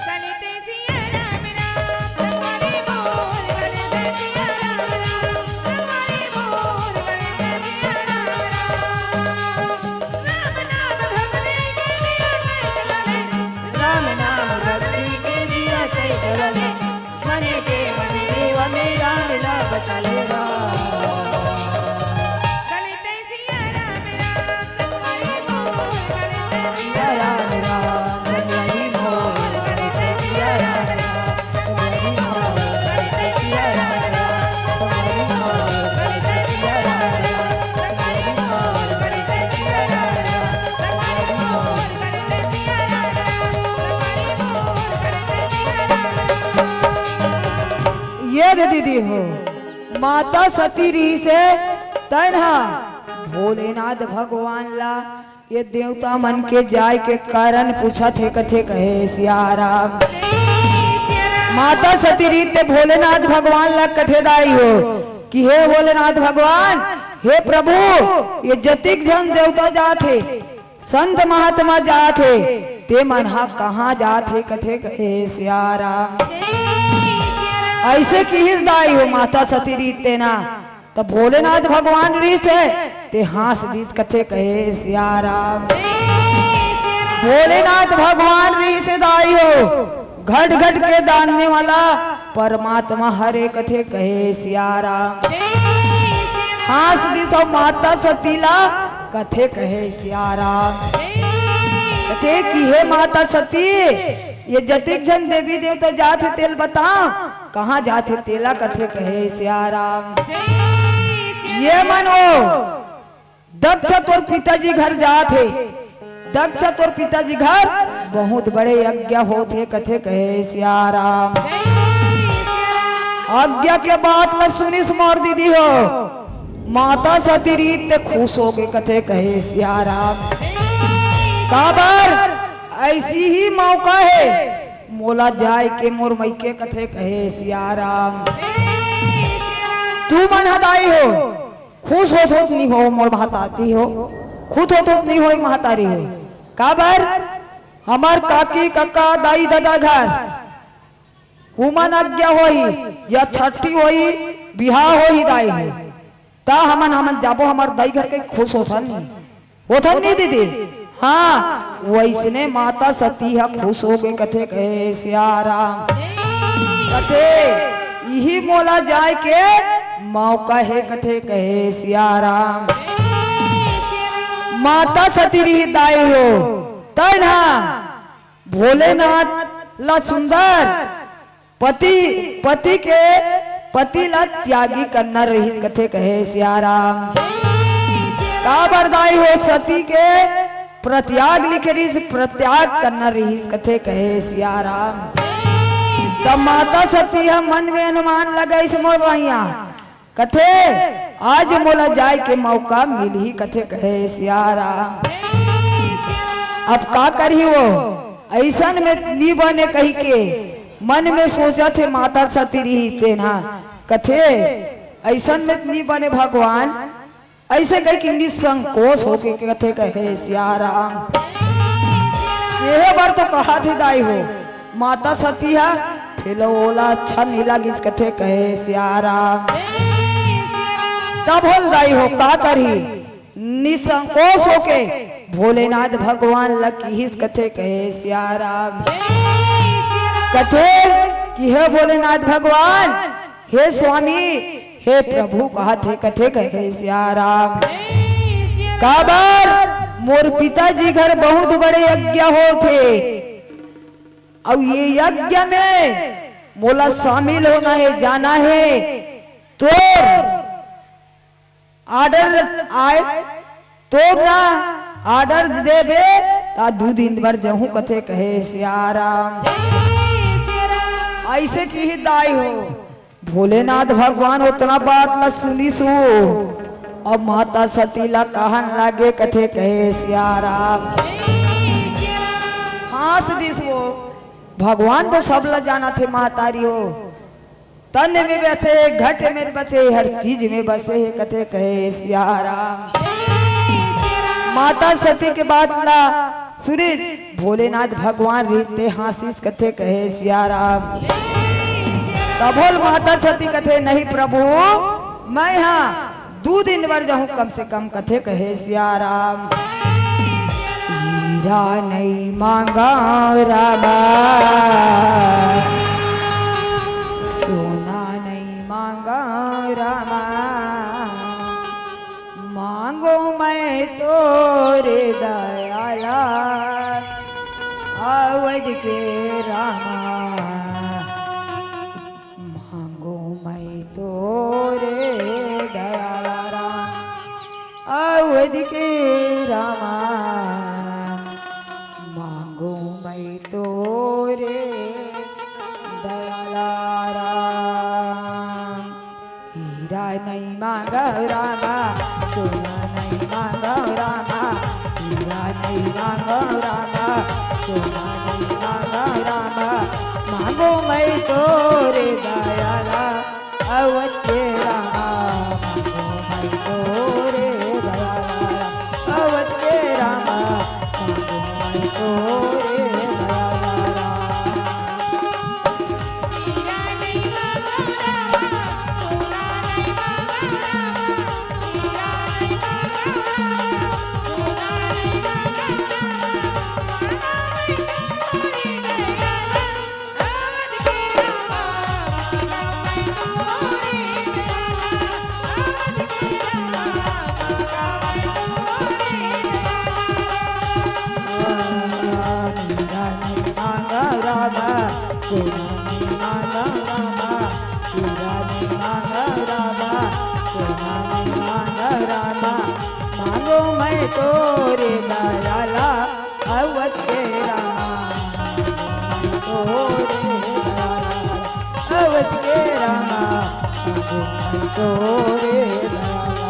गलते सिया राम राम तुम्हारी बोल, गलते सिया राम राम तुम्हारी बोल, गलते सिया राम राम। राम नाम भक्ति के दिया से चले, राम नाम भक्ति के जिया से चलने, मन के मंदिर व मेरा मिला बचले गलते सिया राम राम तुम्हारी बोल, गलते सिया राम राम तुम्हारी मोर, गलते सिया राम तुम्हारी मोर, गलते सिया राम तुम्हारी मोर, गलते सिया राम तुम्हारी बोल, गलते सिया राम तुम्हारी बोल, गलते सिया राम तुम्हारी बोल, गलते सिया राम। ये दीदी हो माता सती री से तन्हा भोलेनाथ भगवान ला ये देवता मन के जाय के कारण पूछा थे कथे कहे सियाराम। माता सती री ते भोलेनाथ भगवान ला कथे दाई हो कि हे भोलेनाथ भगवान, हे प्रभु, ये जतिक जन देवता जाथे, संत महात्मा जाथे, ते मन हा कहाँ जाथे कथे कहे सियाराम। ऐसे किस दाई हो माता सती रीते ना, तो भोलेनाथ भगवान रीस है ते हास दिस कथे कहे सियाराम। भोलेनाथ भगवान रीस दाई हो, घट घट के दानने वाला परमात्मा हरे कथे कहे सियाराम। हास दिस और माता सतीला कथे कहे सियाराम। कथे की हे माता सती, ये जतिक जन देवी देवता जाथे तेल बता, कहाँ जाथे तेला कथे कहे सियाराम। ये मनो दक्ष तोर पिताजी घर जाथे, दक्ष तोर पिताजी घर बहुत बड़े यज्ञ होते कथे कहे सियाराम। आज्ञा के बात में सुनी मोर दीदी हो, माता सती रीत खुश हो गए कथे कहे सियाराम। काबर ऐसी ही मौका है मोला जाय के मोर मैके कथे कहे सियाराम। तू मन हदाई हो, खुश हो तो नहीं हो मोर महताती हो, खुद हो तो नहीं हो महतारी हो। काबर हमार काकी काका दाई दादा घर हुमन आज्ञा होई या छठी होई बिहाव होई दाई हो, ता हमन जाबो हमार दाई घर के खुश होथन नहीं दीदी। हाँ वैसने माता सती है खुश हो गए कथे कहे सियाराम। कथे यही मोला जाय के मौका है कथे कहे सियाराम। माता सती रही दाई हो तना भोलेनाथ ला सुंदर पति ला त्यागी करना रही कथे कहे सियाराम। काबर दाई हो सती के प्रत्याग लिखे रही, प्रत्याग करना रही कथे कहे सियाराम। तब माता सती हम मन में अनुमान लगा इस मोर भैया कथे आज मोला जाय के मौका मिल ही कथे कहे सियाराम। अब का करी वो ऐसन में नी बने कही के मन में सोचा थे माता सती रही तेना कथे ऐसन में नी बने भगवान, ऐसे कह कि निसंकोच होके कथे कहे सियाराम। ये बार तो कहा थे दाई हो माता सती है फिर ओला अच्छा नहीं लगी कथे कहे सियाराम। तब बोल दाई हो का करी निसंकोच होके भोलेनाथ भगवान लकी हिस कथे कहे सियाराम। कथे कि हे भोलेनाथ भगवान, हे स्वामी, हे प्रभु कहा थे कथे कहे सियाराम। काबर मोर पिताजी घर बहुत बड़े यज्ञ होते, अब ये यज्ञ में मोला शामिल होना है, जाना है, तो आर्डर आए तो ना आर्डर देवे ता 2 दिन भर जहू कथे कहे सियाराम। ऐसे की ही दाई हो भोलेनाथ भगवान उतना बात न सुनी सो अब माता सतीला कहन लागे कथे कहे सियाराम। हाँस दिस वो भगवान तो सब ला जाना थे महतारी हो, तन में बसे घट में बसे हर चीज में बसे कथे कहे सियाराम। माता सती के बाद ना सुरेश भोलेनाथ भगवान रीते हासिस कथे कहे सियाराम। तबोल माता सती कथे नहीं प्रभु मैं यहाँ 2 दिन बर जाऊं कम से कम कथे कहे सियाराम। हीरा नहीं मांगा रामा, सोना नहीं मांगा रामा, मांगो मैं तोरे दयाला अवध के रामा, मांगो मैं तोरे दयाला राम अवध के रामा, मांगो मैं तोरे दयाला राम। हीरा नहीं मांगा रामा, सोना नहीं मांगा रामा, हीरा नहीं मांगा रामा, सोना नहीं मांगा रामा, मांगो मैं तोरे दयाला अवध के रामा, मांगो मैं तोरे दयाला अवध के रामा, मांगो मैं तोरे दयाला राम। हीरा नहीं मांगा रामा, सोना नहीं मांगा रामा, हीरा नहीं मांगा रामा, सोना नहीं मांगा रामा, मांगो मैं तोरे दयाला अवध के रामा, तोरे दयाला अवध के रामा, मांगो मैं तोरे दयाला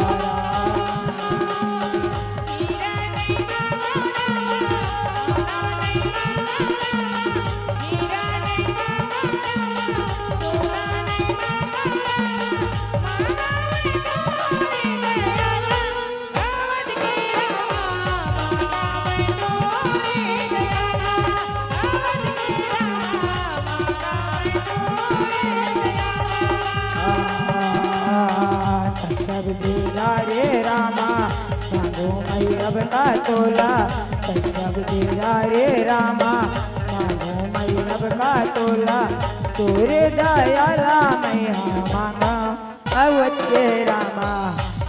सब देगा रे रामा, मांगो मैं अब का तोला, सब देगा रे रामा, मांगो मैं अब का तोला, तोरे दयाला मैं हाँ मांगा अवध के रामा,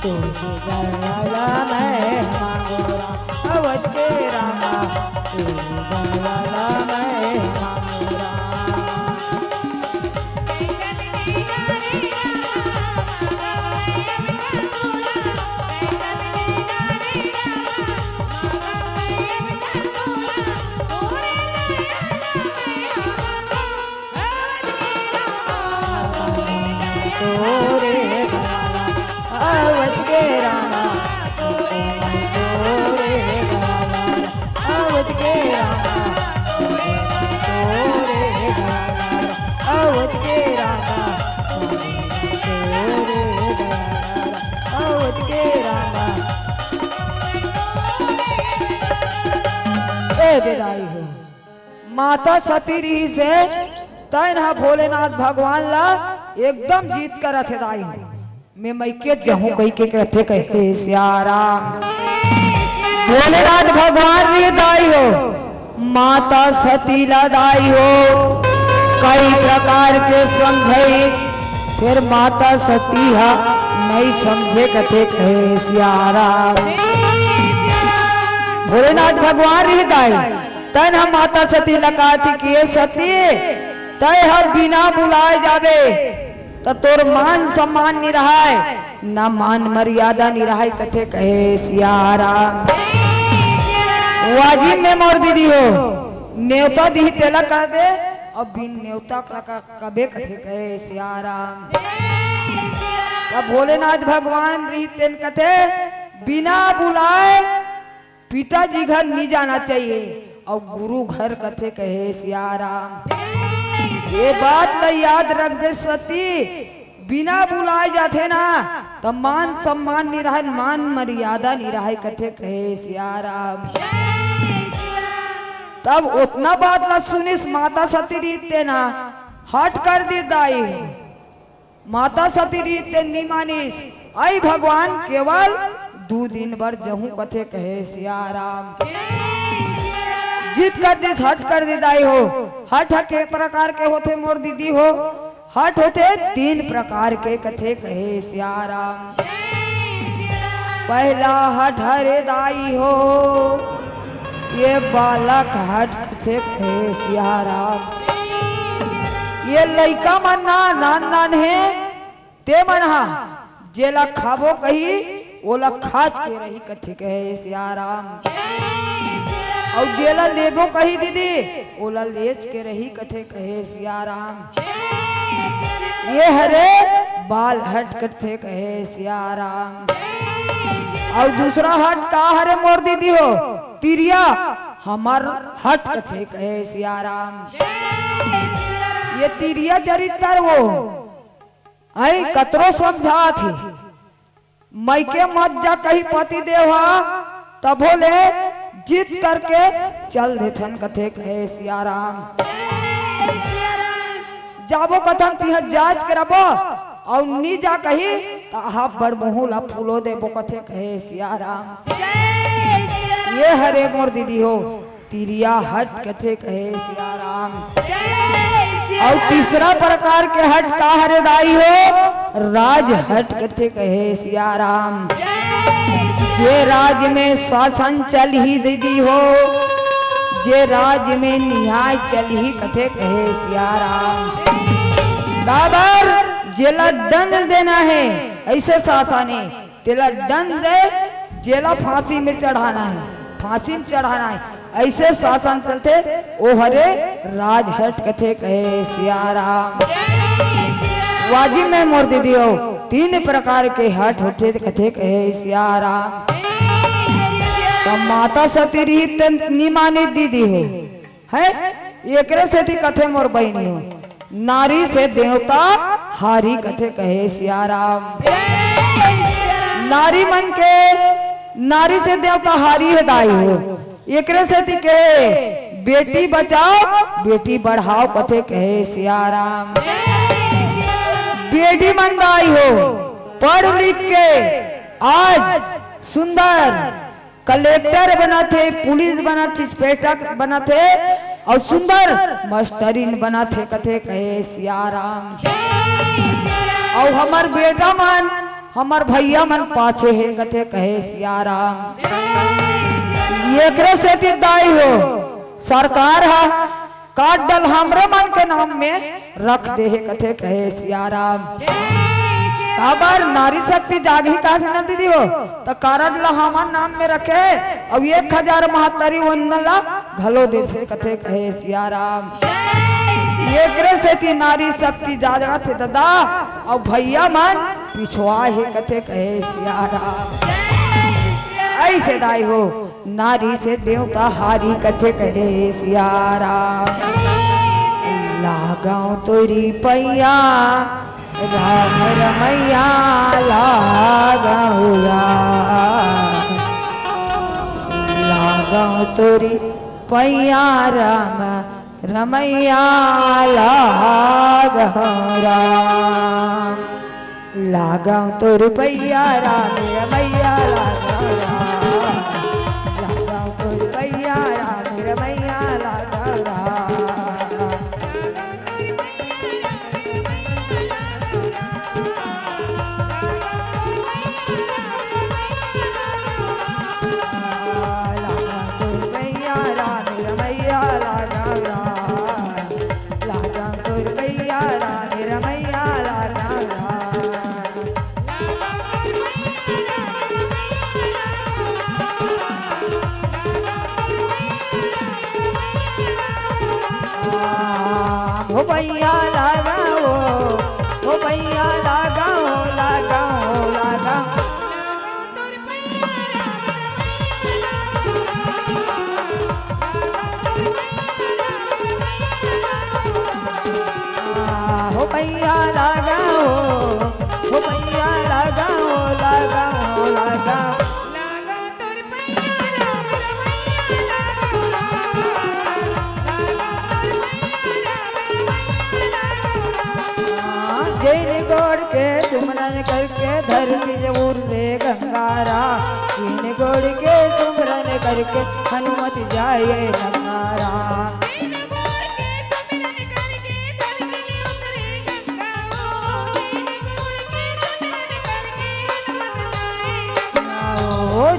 तोरे दयाला मैं मांगो राम अवध के रामा, तोरे दयाला मैं मांगो राम। तोरे दयाला अवध के रामा, तोरे दयाला अवध के रामा, तोरे दयाला अवध के रामा, तोरे दयाला अवध के रामा। ए विदाई हो माता सती रही से तैन भोलेनाथ भगवान ला एकदम जीत कर रथे दाई मैं मैके जहूं कही के कहते कहते सियाराम। भोलेनाथ भगवान भी दाई हो, माता सती ला दाई हो, कई प्रकार के समझे फिर माता सती हा नहीं समझे कथे कहे सियाराम। भोलेनाथ भगवान ही दाई तन हम माता सती लकाती किए सती तय हम बिना बुलाए जावे तो तोर मान सम्मान नहीं रहा ना मान मर्यादा नहीं रहा कथे कहे सियाराम। वाजिब में मोर दीदी हो न्योता दी तेला कहबे और बिन न्योता कबे कथे कहे सियाराम। तब भोलेनाथ भगवान रही कथे बिना बुलाए पिताजी घर नहीं जाना चाहिए और गुरु घर कथे कहे सियाराम। ये बात तो याद रख दे सती, बिना बुलाए जाते ना तो मान सम्मान नहीं रहा, मान मर्यादा नहीं रहा कथे कहे सियाराम। तब उतना बात ना सुनिस माता सती रीते ना हट कर दी दाई, माता सती रीते नहीं मानिस। आई भगवान केवल 2 दिन भर जहू कथे कहे सियाराम। जिद कर दिस हट कर दी दाई हो। हट के प्रकार के होते मोर दीदी हो, हट होते 3 प्रकार के कथे कहे सियाराम। पहला हट हरे दाई हो, ये बालक हट कथे कहे सियाराम। ये लइका मन नान नान है ते मन हा जेला खाबो कही ओला खाच के रही कथे कहे सियाराम। और जेला लेबो कही दीदी ओला लेच के रही कथे कहे सियाराम। ये हरे बाल हट कथे कहे सियाराम। और दूसरा हट का हरे मोर दीदी हो तिरिया हमार हट कथे कहे सियाराम। ये तिरिया चरित्र वो आई कतरो समझा थी, मैं के मत जा कहीं पति देवा तब बोले जीत करके चल देथन कथे कहे सियाराम। जाबो कथन तिह जांच करबो और नी जा कही तो आप बड़ मुहुला फूलो देबो कथे कहे सियाराम। ये हरे मोर दीदी हो तिरिया हट कथे कहे सियाराम। और तीसरा प्रकार के हट का हरे दाई हो राज हट कथे कहे सियाराम। जे राज में शासन चल ही दीदी हो, जे राज में न्याय चल ही कथे कहे सियाराम। दादर जेला दंड देना है ऐसे शासने तेला दंड दे, जेला फांसी में चढ़ाना है फांसी में चढ़ाना है ऐसे शासन चलते ओ हरे राज हट कथे कहे सियाराम। वाजिब में मोर दीदी हो 3 प्रकार के हट होते कथे कहे सियाराम। तो माता सती रही निमानी दीदी हो है एकरे से थी कथे मोर बहनी हो। नारी से देवता हारी कथे कहे सियाराम। नारी मन के नारी से देवता हारी है दाई हो। एकरे से थी के बेटी बचाओ बेटी बढ़ाओ कथे कहे सियाराम। बेटी मन दाई हो पढ़ लिख के आज सुंदर कलेक्टर बना थे, पुलिस बना थे, इंस्पेक्टर बना थे और सुंदर मास्टरीन बना थे कथे कहे सियाराम। और हमार बेटा मन हमार भैया मन पाछे है कथे कहे सियाराम। एकरे से दाई हो सरकार हा काट डल हमरे मन के नाम में रख दे है कथे कहे सियाराम। काबर नारी शक्ति जागी का न दीदी हो तो कारण ला हमार नाम में रखे अब 1072 वंदन ला घलो दे थे कथे कहे सियाराम। एकरे से थी नारी शक्ति जागरा थे दादा और भैया मन पिछवा है कथे कहे सियाराम। ऐसे दाई हो नारी से देवता हारी कथे कहे सियाराम। लगाओ तोरी पैया राम रमैया लागौरा, लगाओ तोरी पैया राम रमैया लागौरा। लगाओ तोरी पैया राम रमैया लागौरा, लगाओ तोरी पैया राम रमैया लागौरा। हो भैया लगाओ, हो भैया लगाओ लगाओ करके धरती से उड़े गंगारा इन गोड़ के सुमरन करके हनुमत जाए गंगारा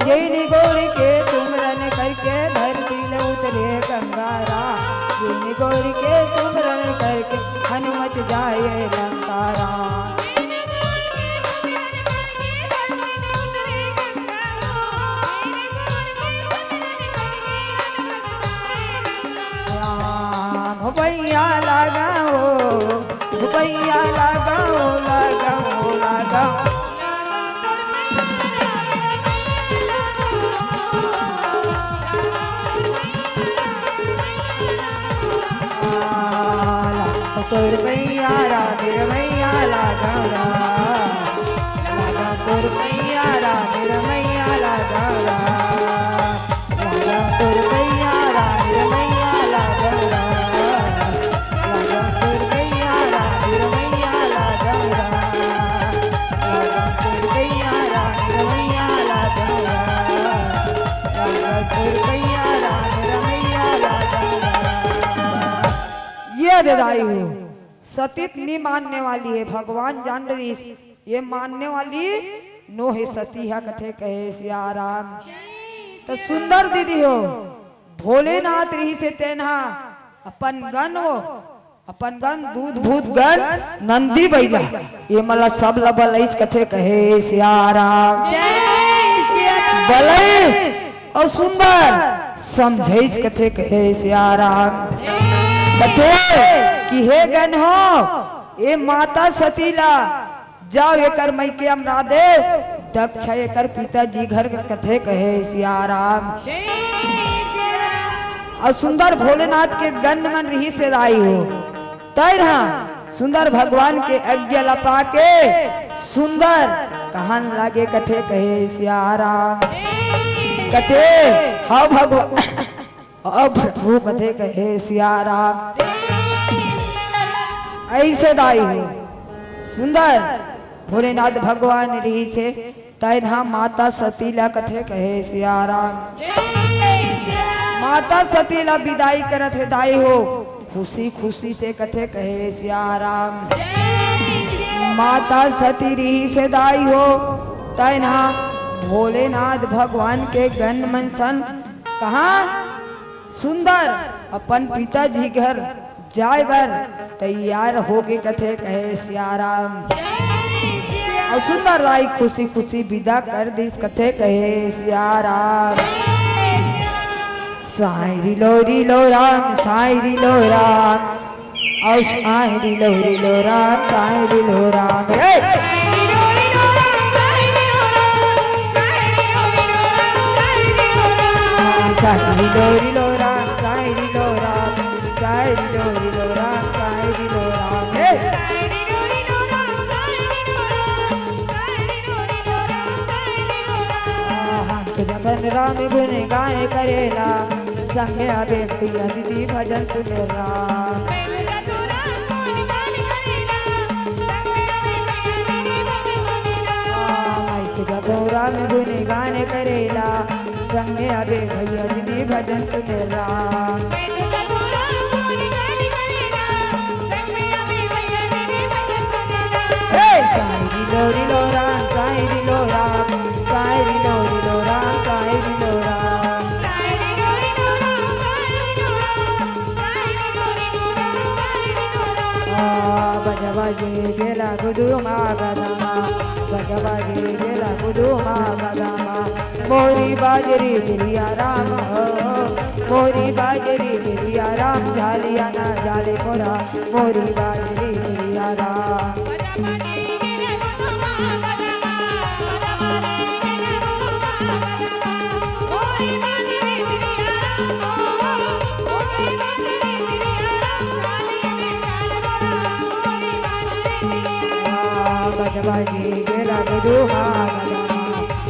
जैन गोड़ के सुमरन करके धरती में उतरे गंगारा जैन गोड़ के सुमरन करके हनुमत जाए लंकारा भैया लगाओ भैया लगाओ लगाओ लगाओ तोर मैया राधे मैया लागा लागा तोर मैया राधे मैया लागा लागा तोर मैया राधे मैया लागा लागा तोर मैया राधे मैया लागा लागा तोर मैया राधे मैया लागा लागा तोर मैया राधे मैया लागा ये दाई हो सतीत नहीं मानने वाली है भगवान जान रही ये मानने वाली नो है सती है कथे कहे सियाराम तो सुंदर दीदी हो भोलेनाथ रही से तेना अपन गण हो अपन गण दूध भूत गण नंदी बैला ये मला सब लबलैस कथे कहे सियाराम बलैस और सुंदर समझैस कथे कहे सियाराम कथे कि हे गण हो ये माता सतीला जाओ एकर मैके अमरा दे दक्ष एकर पिताजी घर के कथे कहे सियाराम और सुंदर भोलेनाथ के गण मन रही से आई हो तैरहा सुंदर भगवान के आज्ञा लपा के सुंदर कहन लागे कथे कहे सियाराम कथे हाँ भगवान अब प्रभु कथे कहे सियाराम ऐसे दाई हो सुंदर भोलेनाथ भगवान रही से तैना माता सतीला कथे कहे सियाराम माता सतीला विदाई करत है दाई हो खुशी खुशी से कथे कहे सियाराम माता सती रही से दाई हो तैना भोलेनाथ भगवान के गण मन सन कहा सुंदर अपन पिताजी घर जाए बर तैयार होके कथे कहे सियाराम और सुंदर राय खुशी खुशी विदा कर दिस कथे कहे सियाराम सायरी लोरी लो राम सायरी लो राम और सायरी लोरी लो राम सायरी लो राम सायरी लोरी लो राम सायरी लो राम सायरी लोरी लो राम सायरी लो राम भजन राम गुण गाय करेला संगे आवे प्रिया दीदी भजन सुनेला राम गुण गान करेला संगे आवे भैया दीदी भजन सुनेला सायरी लोरी लो राम सायरी लो राम सायरी लोरी लो राम सायरी लो राम बजबाजे गेला गुदु मागदमा बजबाजे गेला गुदु मागदमा मोरी बाजरी दिलिया राम हो मोरी बाजरी दिलिया राम जालिया ना जाले पोरा मोरी बाजरी दिलिया राम बजबाजी गेला गुदु मागदमा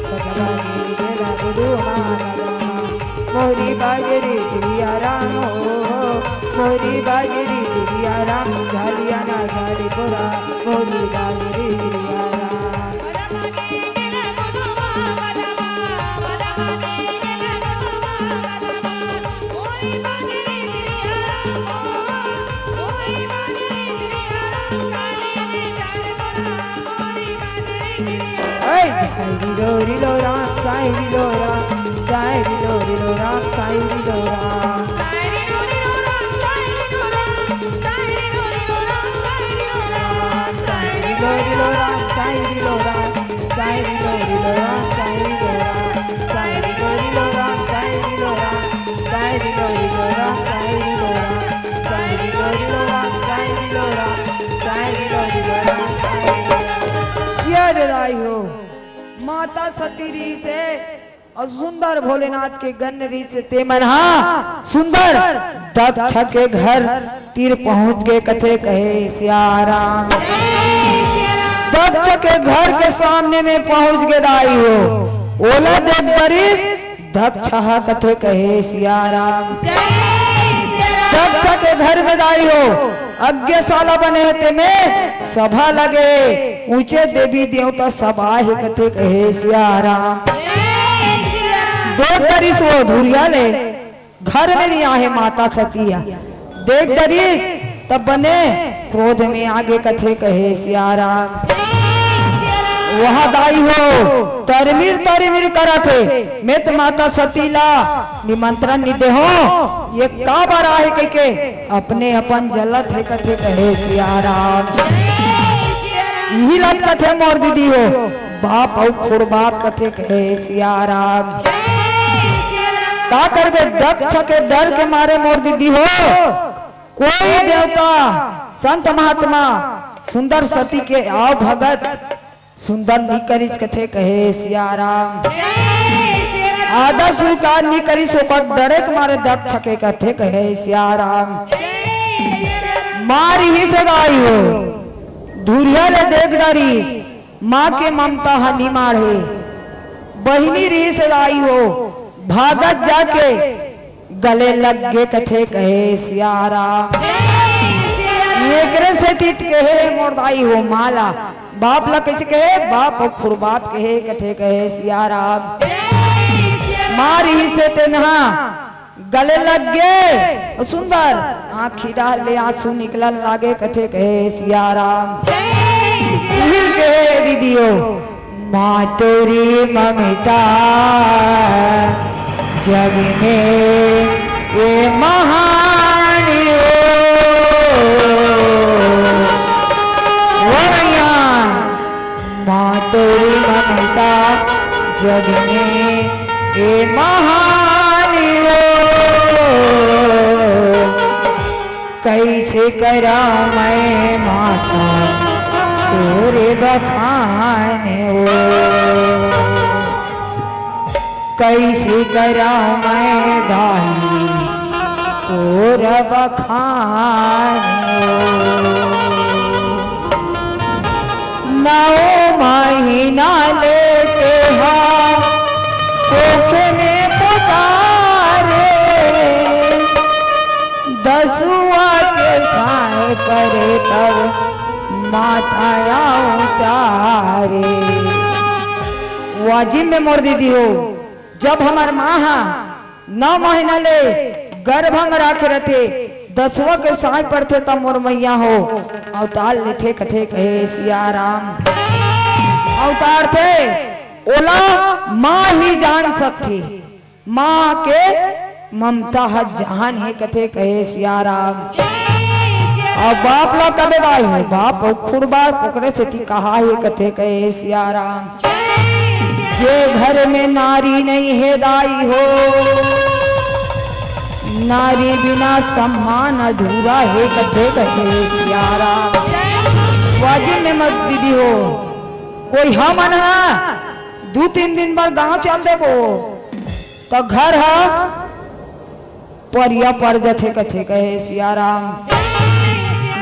बजबाजी गेला गुदु मागदमा मोरी बाजरी दिलिया राम हो मोरी बाजरी दिलिया राम झालिया ना झाली पोरा मोरी बाजरी दिलिया राम लो रिलो राम साई रिलो राम साई रिलो राम साई रिलो राम रिलो राम साई रिलो राम साई रिलो राम साई रिलो राम साई रिलो राम साई रिलो राम साई रिलो राम साई रिलो राम साई रिलो राम साई रिलो राम साई रिलो राम ये राई हो माता सती री से और सुंदर भोलेनाथ के गण री से तेमनहा सुंदर दक्ष के घर तीर पहुंच गए कथे कहे सियाराम दक्ष के घर के सामने में पहुंच गए दाई हो ओला देख बरिस दक्ष कथे कहे सियाराम दक्ष के घर में दाई हो अज्ञशाला बने थे में सभा लगे ऊंचे देवी देवता सभा ही कथे कहे सियाराम देख दरिस वो धुरिया ले घर में नहीं आहे माता सतिया देख दरिस तब बने क्रोध में आगे कथे कहे सियाराम वहाँ दाई हो तरमीर करा थे मैं तो माता सतीला निमंत्रण नहीं दे हो ये का बार आए के अपने अपन जलत है कथे कहे सियाराम यही लत कथे मोर दीदी हो बाप और खुरबाप कथे कहे सियाराम का करबे दक्ष के डर के मारे मोर दीदी हो कोई देवता संत महात्मा सुंदर सती के आओ भगत सुंदर निकरिस कथे कहे सियाराम आदर स्वीकार निकरिस ओकर डरे के मारे दक्ष के कथे कहे सियाराम मारी ही से गाई हो धुरिया ले देख डरिस माँ के ममता हनी मारे बहिनी री से गाई हो भागत जाके गले लग गे कथे कहे सियाराम एकरे से तीत कहे मोरदाई हो माला बाप ला कैसे कहे बाप और खुरबाप कहे कथे कहे सियाराम मारी से तेनहा गले लग गए सुंदर आँखी डाल ले आंसू निकलन लागे कथे कहे सियाराम कहे दीदी हो माँ तेरी ममता जग में ये महान माँ तेरी ममता जग में ये महान कैसे करा मैं माता तेरे बखान हो कैसे करा मैं दाई तोरा बखान नौ महीना लेते हैं कोखे में पुकारे दसुआ के साए करे तब माथा उतारे वाजिब में मोर दीदी हो जब हमार माँ 9 महीना ले गर्भ में रखे रहते दसवा के साय पढ़ते तब मोर मैया हो अवतार लेते कथे कहे सियाराम अवतार थे ओला माँ ही जान सकती माँ के ममता जहान है कथे कहे सियाराम और बाप ला कबे दाई है बाप और खुरबार पोकरे से थी कहा है कथे कहे सियाराम जे घर में नारी नहीं है दाई हो नारी बिना सम्मान अधूरा है कथे कहे सियाराम वाजिब में मत दीदी हो कोई हम ना 2-3 दिन बाद गांव चल देबो तो घर है परिया पर जथे कथे कहे सियाराम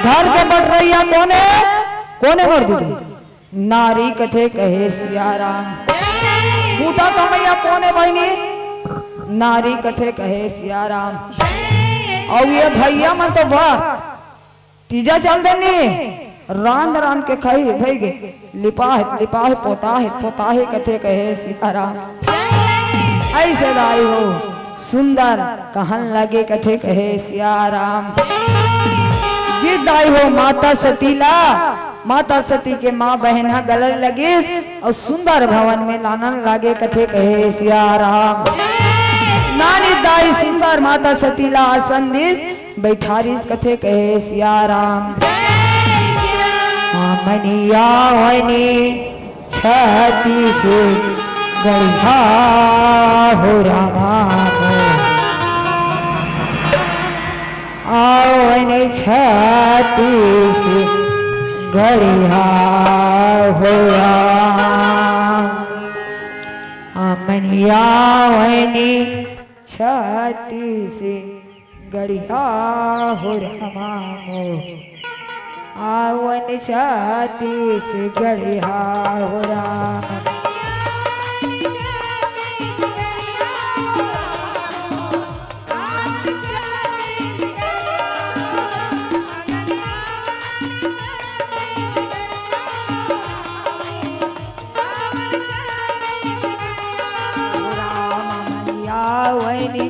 घर के बढ़ रही कोने कोने मर दीदी नारी कथे कहे सियाराम बूता कमैया कोने बहनी नारी कथे कहे सियाराम और ये भैया मन तो बस तीजा चल देनी रांद रांद के खाई भाई गे लिपा है पोता है कथे कहे सियाराम ऐसे दाई हो सुंदर कहन लगे कथे कहे सियाराम ये दाई हो माता सतीला माता सती के माँ बहन गलल लगे और सुंदर भवन में लानन लागे कथे कहे सिया राम। नानी दाई सुंदर माता सती ला संदेश बैठारिस कथे कहे सिया राम। मनिया छाती से गढ़ा हो रामा आओ छाती से गढ़िया हो राम। मनिया छाती से गढ़िया हो रामा आवन छाती से गढ़िया हो राम।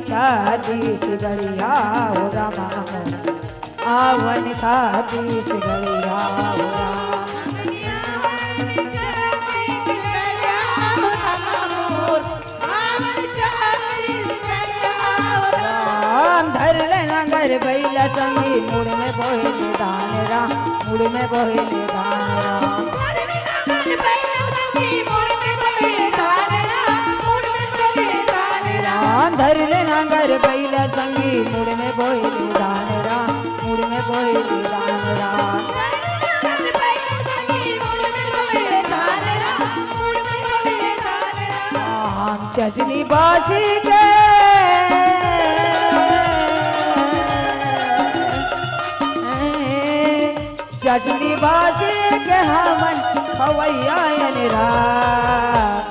छाती से गढ़िया हो रामा आवन छाती से गढ़िया हो राम। धर लेना घर बैला संगी मुड़ में बोले दान राम मुड़ में बोले दान राम। धर लेना घर बैला संगी मुड़ में बोले दान राम मुड़ में बोले दान राम। चचनी बाजी के चटनी बाजी के हमन खवैया राम।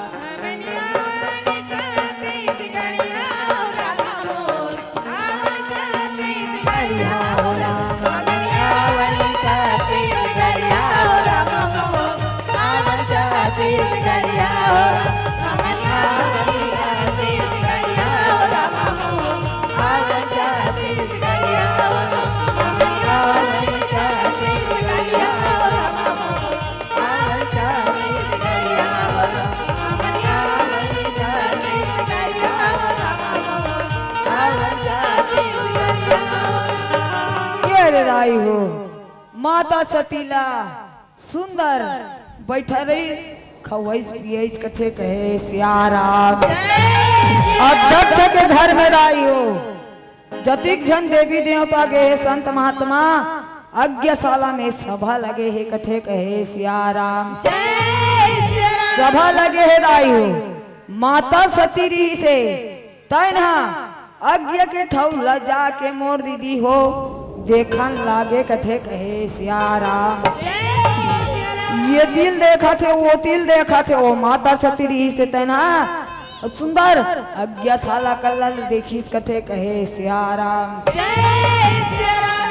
आई हो माता सतीला सुंदर बैठा रही खवैस पियस कथे कहे सिया राम। अध्यक्ष के घर में आई हो जतिक जन देवी देवता गे संत महात्मा यज्ञशाला में सभा लगे है कथे कहे सिया राम। सभा लगे है आई हो माता सती री से तैना अज्ञ के ठौला जाके मोर दीदी हो देखन लागे कथे कहे सिया राम। ये दिल देखा थे वो तिल देखा थे वो माता सती री से तैना सुंदर यज्ञशाला कलल देखी कथे कहे सिया राम।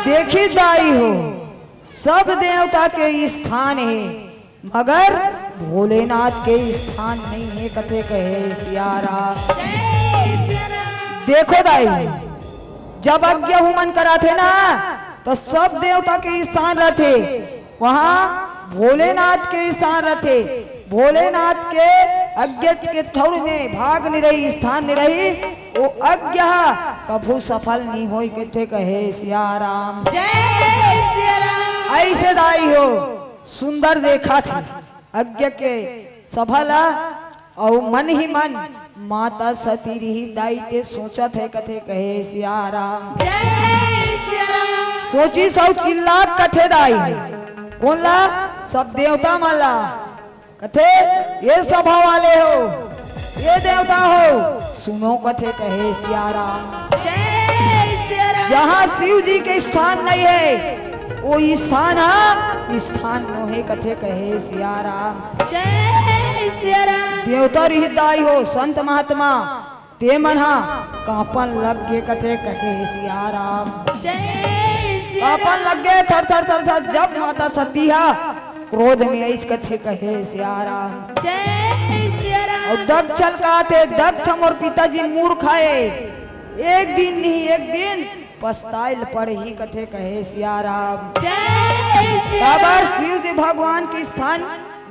देखी दाई हो सब देवता के स्थान है मगर भोलेनाथ के स्थान नहीं है कथे कहे सिया राम। देखो दाई जब यज्ञ हुमन करा थे ना तो सब देवता के स्थान रहते वहाँ भोलेनाथ के स्थान रहते। भोलेनाथ के यज्ञ के ठौर में भाग नहीं रही स्थान नहीं रही वो यज्ञ कभू सफल नहीं हो कहे सिया राम। ऐसे दाई हो सुंदर देखा थी यज्ञ के सफला और मन ही मन माता सती रही दाई ते सोचत है कथे कहे सिया राम। सोची सब चिल्ला कथे दाई कौन ला सब देवता माला कथे ये सभा वाले हो ये देवता हो सुनो कथे कहे सिया राम। जहाँ शिव जी के स्थान नहीं है वो स्थान स्थान मोहे कथे कहे सिया राम। देवता हृदय हो संत महात्मा ते मना कापन लग गे कथे कहे सिया राम। कापन लग गए थर थर थर थर जब माता सती क्रोध में इस कथे कहे सिया राम। और दब चल का थे दब और पिताजी मूर्ख आए एक दिन नहीं एक दिन पछताइल पड़ ही कथे कहे सिया राम। जय श्री बाबा शिव जी भगवान के स्थान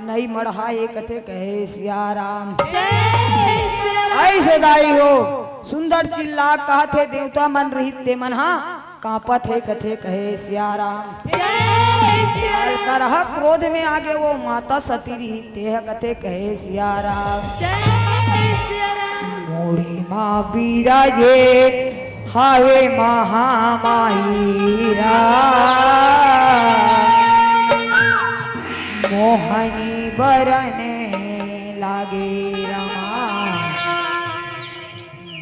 नहीं मढ़ाए कथे कहे सिया राम। जय श्री ऐसे दाई हो सुंदर चिल्ला कहते देवता मन रहित ते मन हा कांपत है कथे कहे सिया राम। जय श्री करह क्रोध में आगे वो माता सती रही तेह कथे कहे सिया राम। जय श्री मोड़ी माँ बिराजे हावे महामाई मोहनी बरने लागे रमा।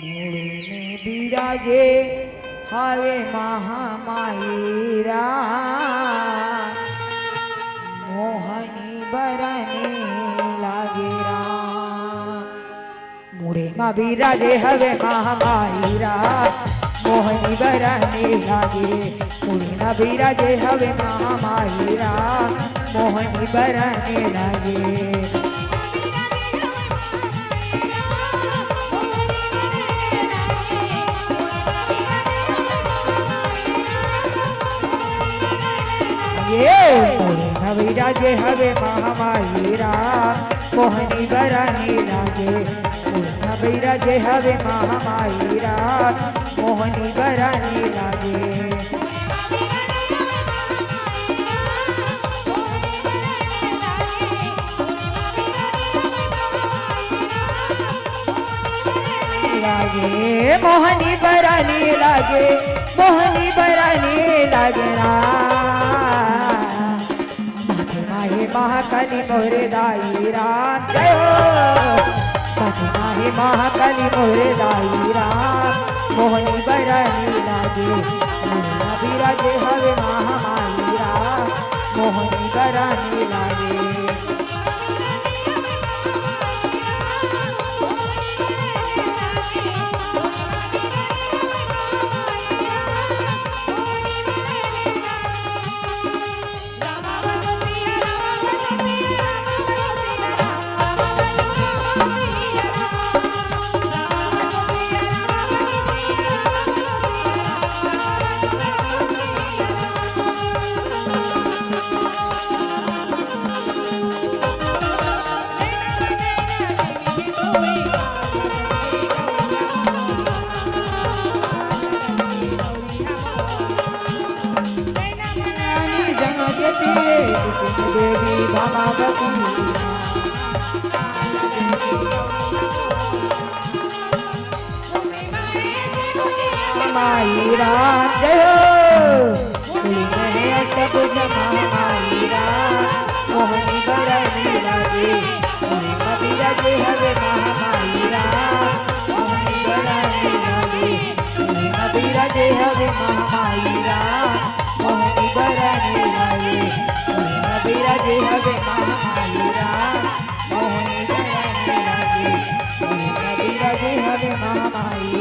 मोड़ी में बिराजे हावे महामाई मोहनी बरने लागे राम। मुड़े माँ बिराजे हवे महामाई मोहनी बरने लागे। मुड़े माँ बिराजे हवे महामाई मोहनी बरने लागे। विराजे हवे महामाई मोहनी बरने लागे। विराजे हवे महामाई मोहनी बरने लागे। लागे मोहनी बरने लागे। मोहनी बरने लागे माहे महाकाली मोरे दाई राम। जय हो माहे महाकाली मोरे दाई राम मोहनी बरने लागे। विराजे हवे महामाई मोहनी बरने लागे। देवी भामावती माई राम। जय हो अष्टभुज महामाई मोहनी बरने लागे। विराजे हवे महामाई मोहनी बरने लागे। विराजे हवे महामाई मोहनी बरने लागे। विराजे हवे महामाई मोहनी बरने लागे। विराजे हवे महामाई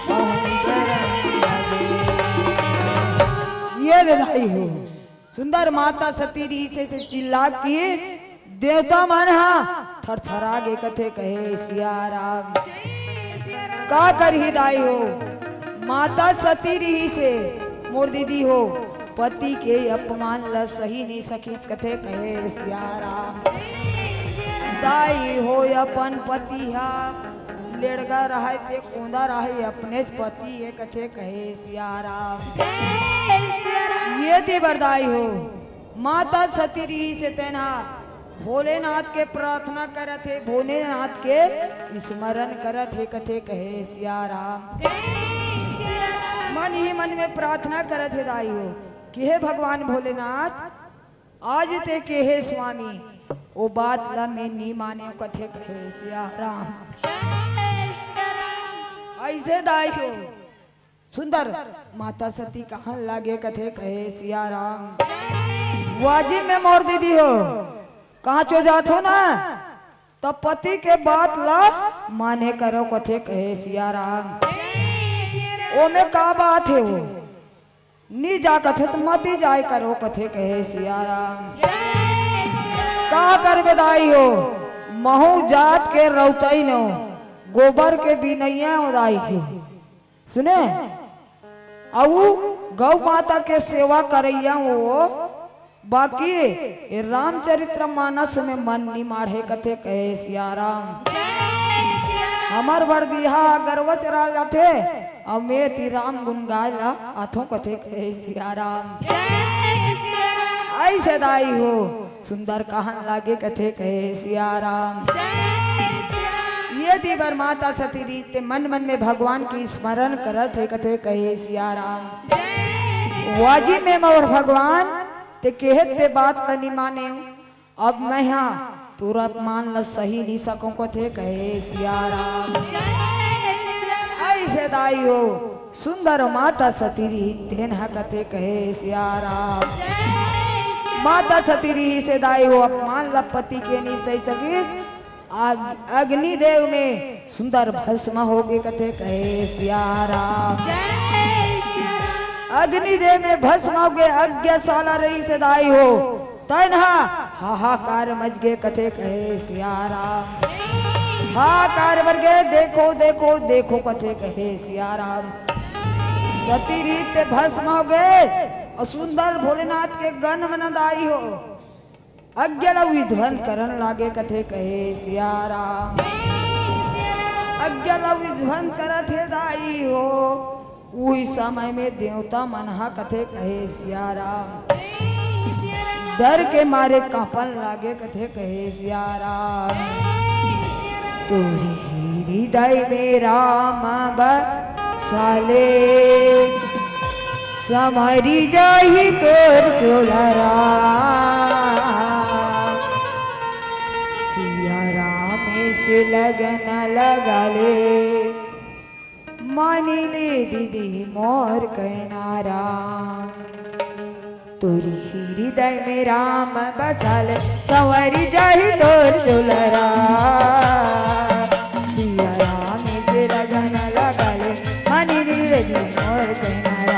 मोहनी बरने लागे। ये लड़ाई हो सुंदर माता सती रीछे से चिल्ला की देवता मन हा थरथरा गे कथे कहे सिया राम। का कर हिदाई हो माता सती रही से मोर दीदी हो पति के अपमान ल सही नहीं सकी कथे कहे सिया राम। दाई हो अपन पति हा लेड़गा रहा ते कोंदा रहे अपने पति ये कथे कहे सिया राम। ये थी बरदाई हो माता सती रही से तेना भोलेनाथ के प्रार्थना करत है। भोलेनाथ के स्मरण करत है कथे कहे सिया राम। मन ही मन में प्रार्थना करत है दाई हो कि हे भगवान भोलेनाथ आज ते के हे स्वामी ओ बात ला में नी माने कथे कहे सिया राम। ऐसे दाई हो सुंदर माता सती कहाँ लागे कथे कहे सिया राम। वाजिब में मोर दीदी हो कहाँ चो जात हो ना तब पति के बात ला माने करो कथे कहे सिया राम। ओ में का बात है वो नी जा कथे तो मत ही जाए करो कथे कहे सिया राम। का कर बेदाई हो महू जात के रौतई नो गोबर के बिनैया उदाई के सुने औ गौ माता के सेवा करैया हो बाकी ये रामचरित्र मानस में मन नहीं माढ़े कथे कहे सियाराम हमर वर्दिहा गर्व चरा जाते अब मैं ती राम गुन गायला आथों कथे कहे सियाराम ऐसे दाई हो सुंदर कहन लागे कथे कहे सियाराम ये थी बर माता सती रीत मन मन में भगवान की स्मरण करत है कथे कहे सियाराम वाजी में मोर भगवान ते कहत ते बात नहीं माने अब मैं यहाँ तुरंत मान ल सही नहीं सकूं कथे कहे सियाराम ऐसे दाई हो सुंदर माता सती रीत देन कथे कहे सियाराम माता सती री से दाई हो अपमान लपति के नी सही सकीस अग्निदेव में सुंदर भस्म हो गए कथे कहे सियाराम अग्निदेव में भस्म हो गए अज्ञा साला रही से दाई हो तन्हा हाहाकार मच गए कथे कहे सियाराम हाहाकार भर गए देखो देखो देखो कथे कहे सियाराम सती रीत भस्म हो गए और सुंदर भोलेनाथ के गण मन दाई हो अज्ञा विध्वन करन लागे कथे कहे सियाराम अज्ञा विध्वन करत है दाई हो उही समय में देवता मनहा कथे कहे सियाराम डर के मारे कांपन लागे कथे कहे सियाराम तोरी हृदय में राम बसाले समारी जाही तोर चोलरा सिया राम से लगन लगा ले मानी ले दीदी मोर कहनारा तोरी हृदय में राम बसाल संवरी जाही तोर चोलरा सिया राम से लगन लगा ले मानी ले दीदी मोर कहनारा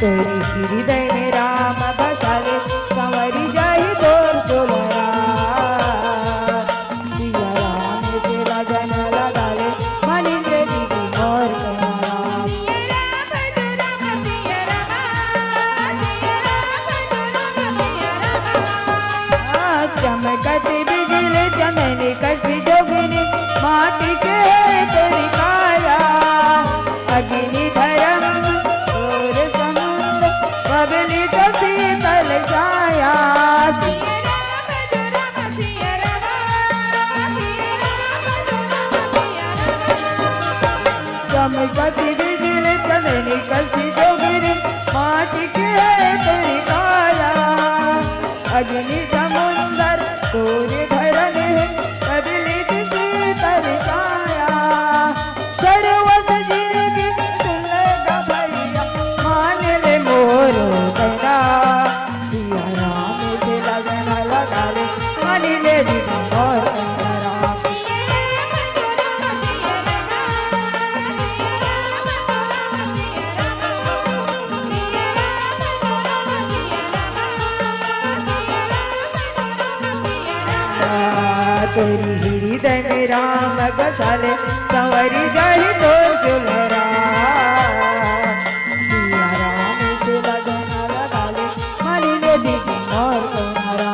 तोरी हृदय में राम बसाले संवरी जाही तोर चोलरा सिया राम से लगन लगा ले मानी ले दीदी मोर कहनारा चमकत बिजली चमनी कसी जोगिनी माटी के तेरी काया अग्नि धर्म बबली तो शीतल छाया चमकती बिजली चंदनी कसी जोगिनी माटी की तेरी काया अग्नि समुंदर तोरे धरन है बबली तो शीतल छाया सर्वस जिंदगी सुन लगा भैया मान ले मोरो कहना सिया राम से लगन लगा ले मानी ले दीदी और कहना तोरी हृदय में राम बसाले संवरी जाही तोर चोलरा सिया राम से लगन लगा ले मानी ले दीदी और कहना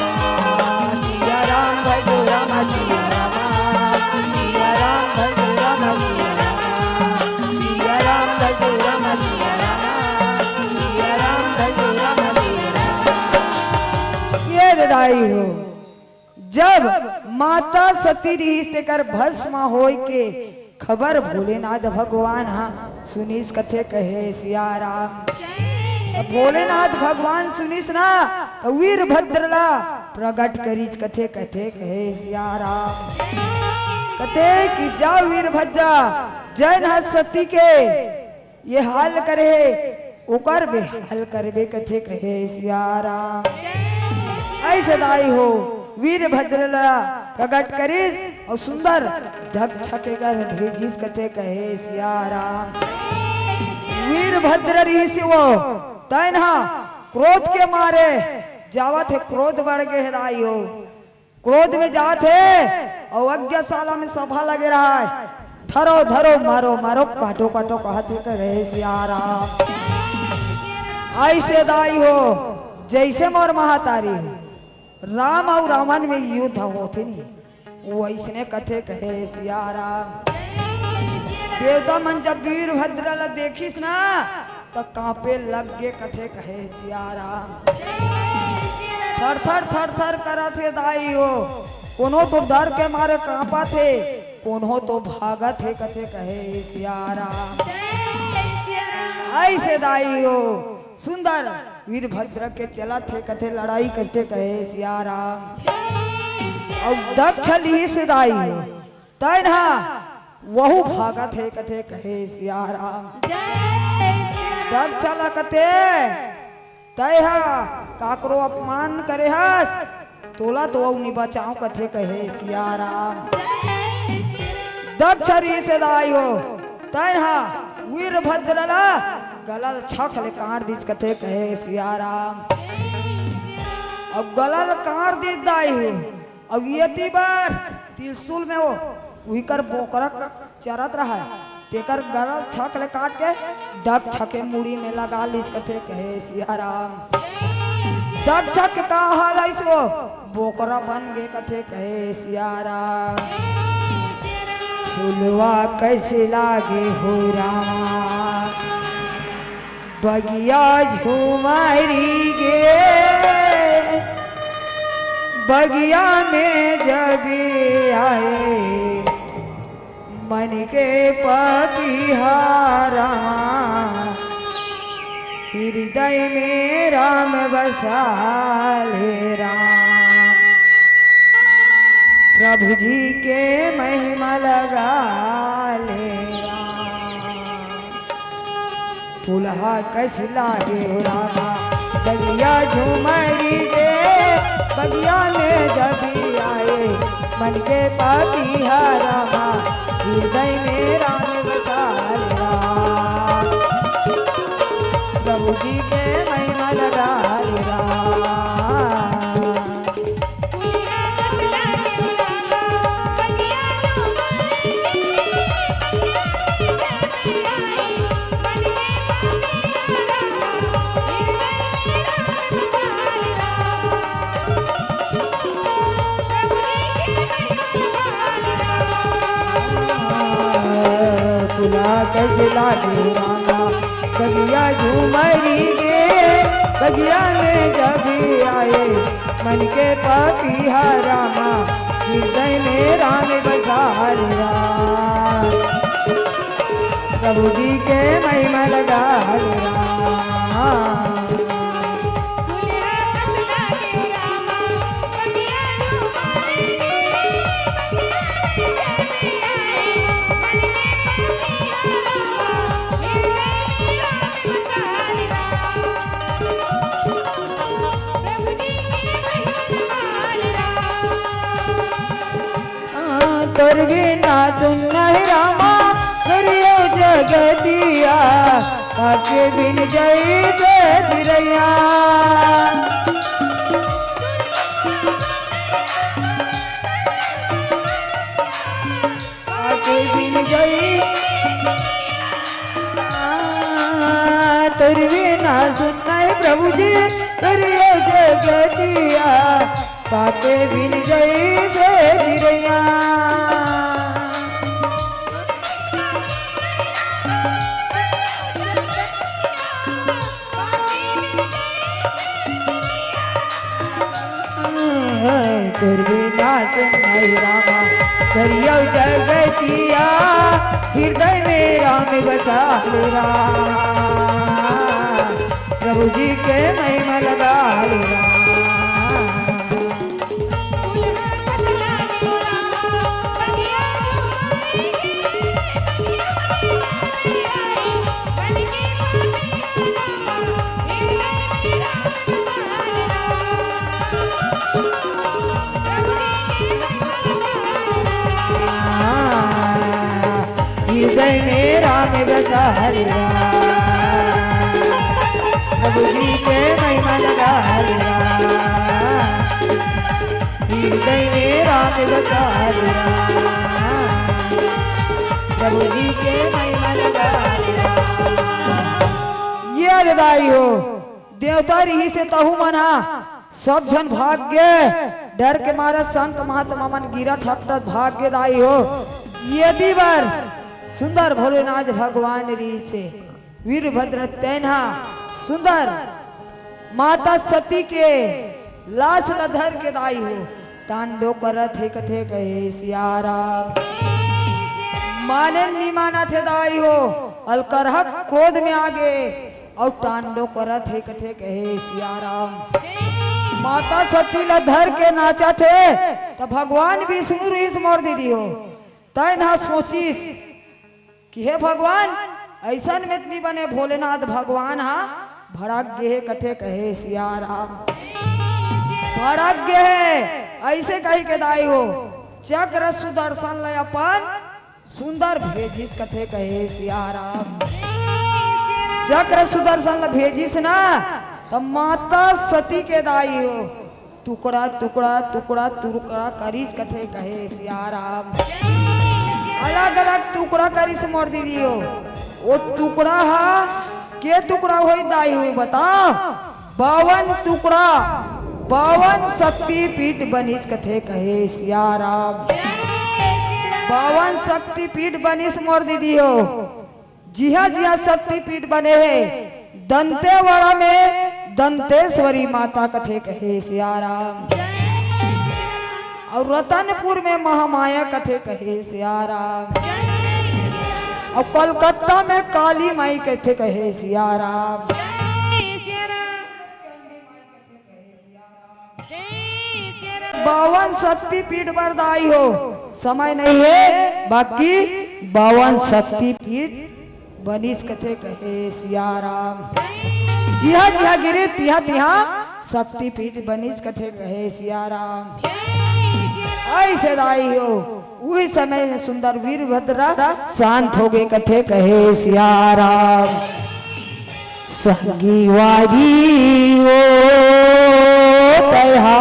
सिया राम भजो राम सिया राम सिया राम भजो राम सिया राम भजो राम सिया राम भजो राम ये दाई हो जब माता सती री से कर भस्म होय के खबर भोलेनाथ भगवान हाँ सुनीस कथे कहे सियाराम भोलेनाथ भगवान सुनीस ना तो वीरभद्रला प्रकट करीच कथे कथे कहे सियाराम कथे कि जाओ वीरभद्रा जैन सती के ये हाल करे उकर बे हाल करबे कथे कहे सियाराम ऐसे दाई हो वीरभद्र प्रकट करीस और सुंदर ढक छके कर भेजिस कथे कहे सिया राम। वीरभद्र रही से वो तैना क्रोध के मारे जावत है, क्रोध बढ़ गए राई हो, क्रोध में जात है और यज्ञशाला में सभा लगे रहा है, धरो धरो मारो मारो काटो काटो कहते कहे सिया राम। ऐसे दाई हो जैसे मोर महातारी राम और रावण में युद्ध होते नहीं वैसने कथे कहे सिया राम। देवता मन जब वीरभद्र ला देखिस ना तो कांपे लग गे कथे कहे सिया राम। थर थर थर थर करत हे दाई हो, कोनो तो डर के मारे कांपा थे, कोनो तो भागत है कथे कहे सिया राम। ऐसे दाई हो सुंदर वीरभद्र के चला थे कथे लड़ाई करते कहे सिया राम। और दक्ष ली से दाई हो तैना वहु भागत है कथे कहे सिया राम। दक्ष ला कथे तैहा काकरो अपमान करे हस तोला तो औ नहीं बचाओ कथे कहे सिया राम। दक्ष री से दाई हो तैहा वीरभद्र ला गलल छक ले काट दीज कथे कहे सिया राम। अब गलल काट दी दाई हो, अब ये बार त्रिशूल में वो विकर बोकरा चरत रहा है, तेकर गलल छक ले काट के डग छके मुड़ी में लगा लीज कथे कहे सिया राम। डग छक का हाल ऐसो बोकरा बन गे कथे कहे सिया राम। फुलवा कैसे लागे हो रामा बगिया झुमारी गे, बगिया में जब आए मन के पपिहारा हृदय में राम बसा ले राम। प्रभु जी के महिमा लगा ले फुलहा कैसे लागे हो रामा बगिया झुमरी गे, बगिया में जब आए मन के पपिहारा हृदय में राम बसा ले प्रभु जी के महिमा लगा ले कैसे लागे रामा बगिया झूमरी गे, बगिया में जब आए मन के पपिहारा हृदय में राम बसा लिया प्रभु जी के महिमा लगा लिया। बिना सुन रामा करियो जगतिया आके बिन जैसे चिड़ैया आके बिन जई तेरे बिना सुन प्रभु जी करियो जगतिया पाके बिन जैसे चिड़ैया रामा करियो जगतिया हृदय में राम बसा ले प्रभु जी के महिमा लगा ले हृदय में राम बसा हरे राम, प्रभु जी के महिमा लगा हरे राम, हृदय में राम बसा हरे राम, प्रभु जी के महिमा लगा हरे राम। ये जदाई हो देवता रही से तहु मना सब जन भाग्य डर के मारे संत महात्मा मन गिरत हटत भाग्यदायी हो। यदि बार सुंदर भोलेनाथ भगवान री से वीरभद्र तैना सुंदर माता सती के लाश लधर के दाई हो तांडो करत है कथे कहे सियारा माने निमाना थे दाई हो अलकरहक क्रोध में आगे और टांडो करत है कथे कहे सियाराम। माता सती लधर के नाचा थे तो भगवान विष्णु रीस मोर दीदी हो तय ना सोचिस कि हे भगवान ऐसा में बने भोलेनाथ भगवान हा भड़ाग्य है कथे कहे सियाराम भड़ाग्य है ऐसे कही के दाई हो चक्र सुदर्शन लय अपन सुंदर भेजिस कथे कहे सियाराम। चक्र सुदर्शन भेजिस ना तो माता सती के दाई हो टुकड़ा टुकड़ा टुकड़ा टुकड़ा करिस कथे कहे सियाराम। अलग अलग टुकड़ा करिस मोर दीदी हो वो टुकड़ा हा के टुकड़ा हो दाई हुई बताओ 52 टुकड़ा 52 शक्ति पीठ बनिस कथे कहे सियाराम। 52 शक्ति पीठ बनिस मोर दीदी हो जिहा शक्ति पीठ बने है दंतेवाड़ा में दंतेश्वरी माता कथे कहे सियाराम और रतनपुर में महामाया कथे कहे सियाराम और कोलकाता में काली माई कथे कहे सियाराम। 52 शक्ति पीठ बरदाई हो समय नहीं है बाकी 52 शक्ति पीठ बनिस कथे कहे सियाराम। जिहा गिरे तिहा तिहा शक्ति पीठ बनिस कथे कहे सियाराम। ऐसे दाई हो वही समय में सुंदर वीरभद्र शांत हो गए कथे कहे सियाराम। संगी वारी ओ तहा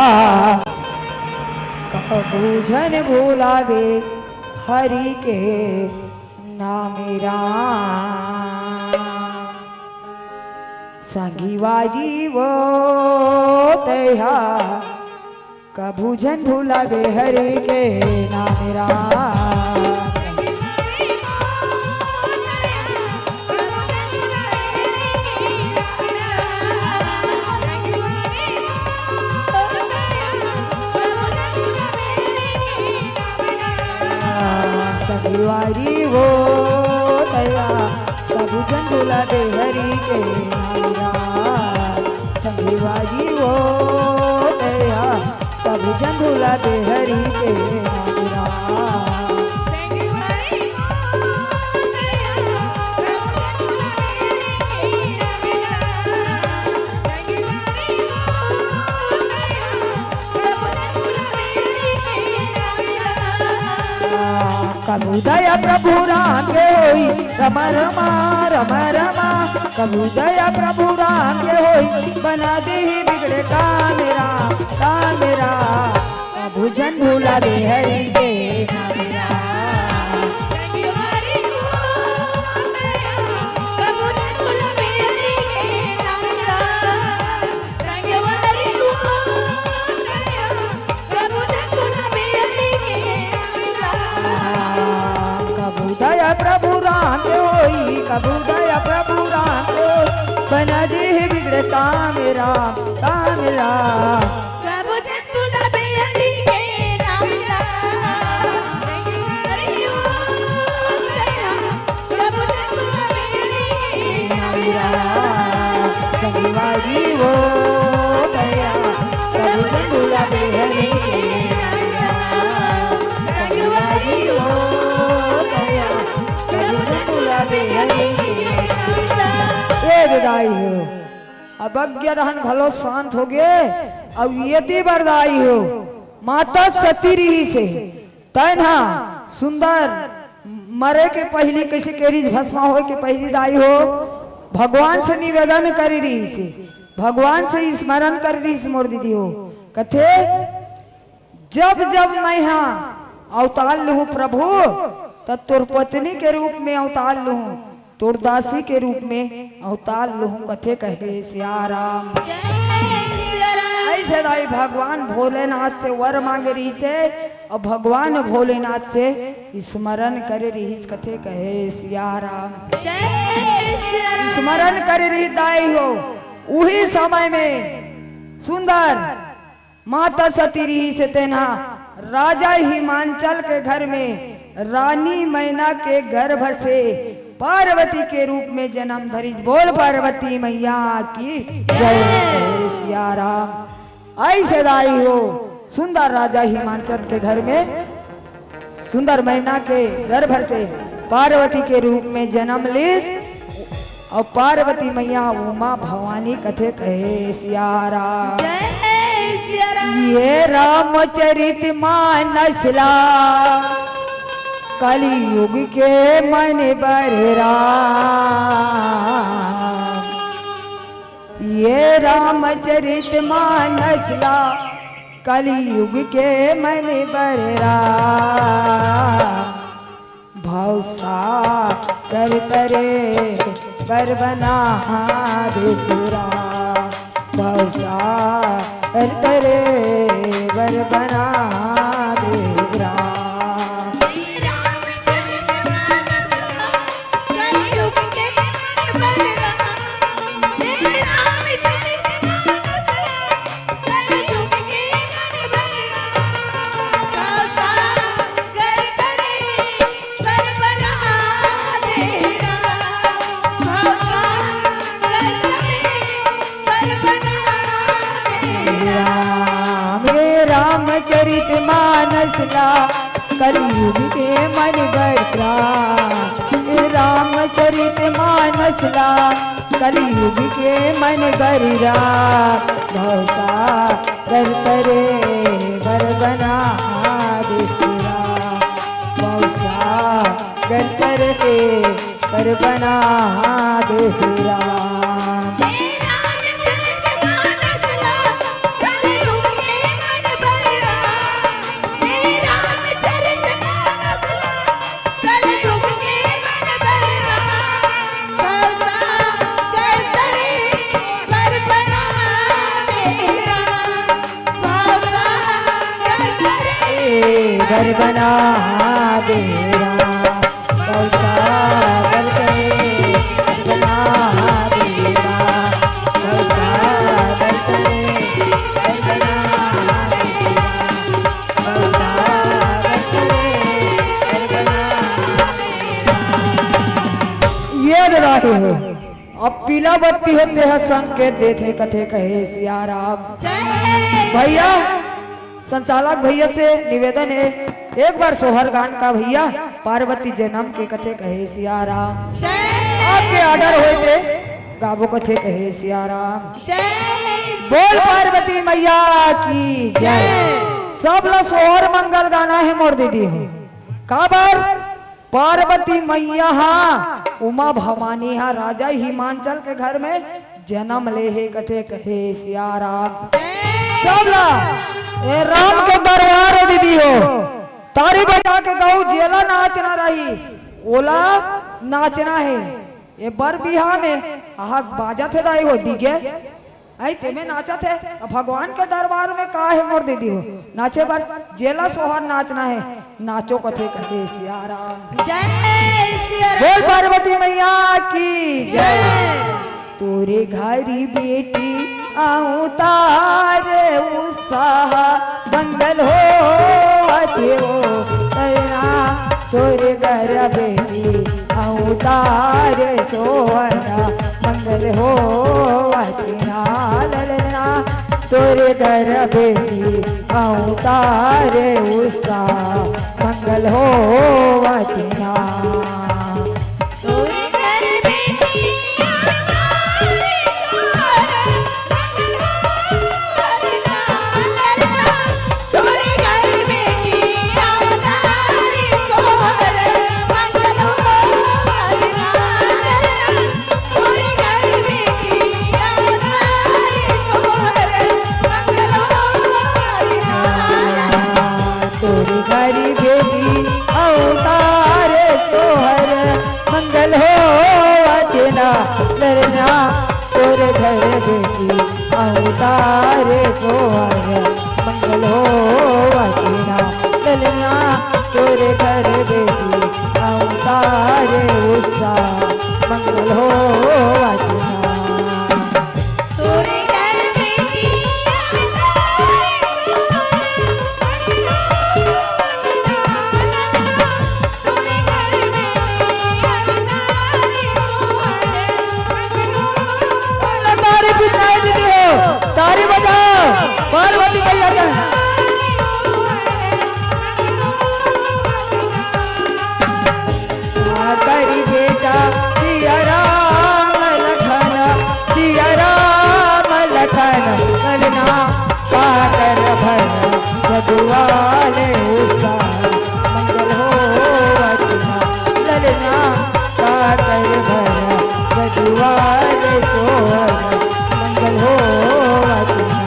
बूझन भूलावे हरि के नाम राम। संगीवाजी वो तया कभूजन भूलावे हरि के नाम राम। संगीवाजी वो तया कभूजन भूलावे हरि के नाम राम। संगीवाजी वो तया कभूजन भूलावे हरि के नाम राम। कबू दया प्रभु राम के होई रमा रमा रमा रमा। कबू दया प्रभु राम के होई बना दे बिगड़े का मेरा कबू जन भूला दे हरि के मेरा। प्रभु राम के होई कबू दया प्रभु राम के होई बना दे बिगड़े काम राम प्रभु जन भूला दे हरि के नाम राम। प्रभु जन भूला दे हरि के नाम राम। संगीवाजी वो दया प्रभु जन भूला दे हरि के नाम राम। संगीवाजी वो अब अज्ञा रहन घलो शांत हो गए। अब यदि बरदाई हो माता सती रही से तैना सुंदर मरे के पहली कैसे केरीज भस्मा हो के पहली दाई हो भगवान से निवेदन करी रही से भगवान से स्मरण कर रही से मोर दीदी हो कथे जब जब मैं यहाँ अवतार लूँ प्रभु तब तोर पत्नी के रूप में अवतार लूँ तोर दासी के रूप में अवतार लूँ कथे कहे सिया राम ऐसे दाई भगवान भोलेनाथ से वर मांग रही से और भगवान भोलेनाथ से स्मरण कर रही कथे कहे सिया राम स्मरण कर रही दाई हो उही समय में सुंदर माता सती रही से तेना राजा हिमांचल के घर में रानी मैना के गर्भ से पार्वती के रूप में जन्म धरी बोल पार्वती मैया की जय सिया राम ऐसे दाई हो सुंदर राजा हिमांचल के घर में सुंदर मैना के गर्भ से पार्वती के रूप में जन्म लीस और पार्वती मैया उमा भवानी कथे कहे सिया राम ये रामचरित मानसला कलयुग के मन बररा ये रामचरित मानसला कलयुग के मन बररा भौसा कर करे कर बना पूरा भौसा कर करे कर बना पूरा रामचरित मानसला कलयुग के मन बररा रामचरित मानसला कलयुग के मन बररा भौसा कर करे बर बना देरा भौसा कर करे बर बना देरा घर बना देरा भौसा कर करे बना देरा भौसा कर करे बना देरा भौसा कर करे बना ये रहे हो अब पीला बत्ती होते हैं संकेत देते कथे कहे सिया राम भैया संचालक भैया से निवेदन है एक बार सोहर गान का भैया पार्वती जन्म के कथे कहे सिया राम आपके ऑर्डर हुए थे गावो कथे कहे सिया राम बोल पार्वती मैया की जय सब ला सोहर मंगल गाना है मोर दीदी हो काबर पार्वती मैया हाँ उमा भवानी हाँ राजा हिमांचल के घर में जन्म ले है कथे कहे सिया राम सब ला ए राम के दरबार है दीदी हो तारी बजा के गाँव जेला नाचना रही ओला नाचना है ये बर बिहा में आहा बाजा थे दाई हो दिगे आई ते में नाचा थे भगवान के दरबार में का है मोर दीदी हो नाचे बर जेला सोहर नाचना है नाचो कथे कहे सिया राम जय सिया राम बोल पार्वती मैया की जय तोरे घरी बेटी आऊं तारे उत्साह मंगल हो तेरा तोरे घर बेटी आऊं तारे सोहरा मंगल हो तेरा ललना तोरे घर बेटी आऊं तारे उत्साह मंगल हो तेरा मंगल तोरी घरी बेटी अवतारे सोहर मंगल हो वचना ललना तोरे घर बेटी अवतारे सोहर मंगल हो वचना ललना तोरे घर बेटी अवतारे उषा मंगल हो वचना तोरे घर बेटी तारी पिटाई दीदी हो तारी बजाओ पार्वती भैया का करी बेटा सिया राम लखन सिया राम लखन ललना पाकर भर जदुआले उषा मंगल हो वचना ललना पाकर भर जदुआले सोहर मंगल हो वचना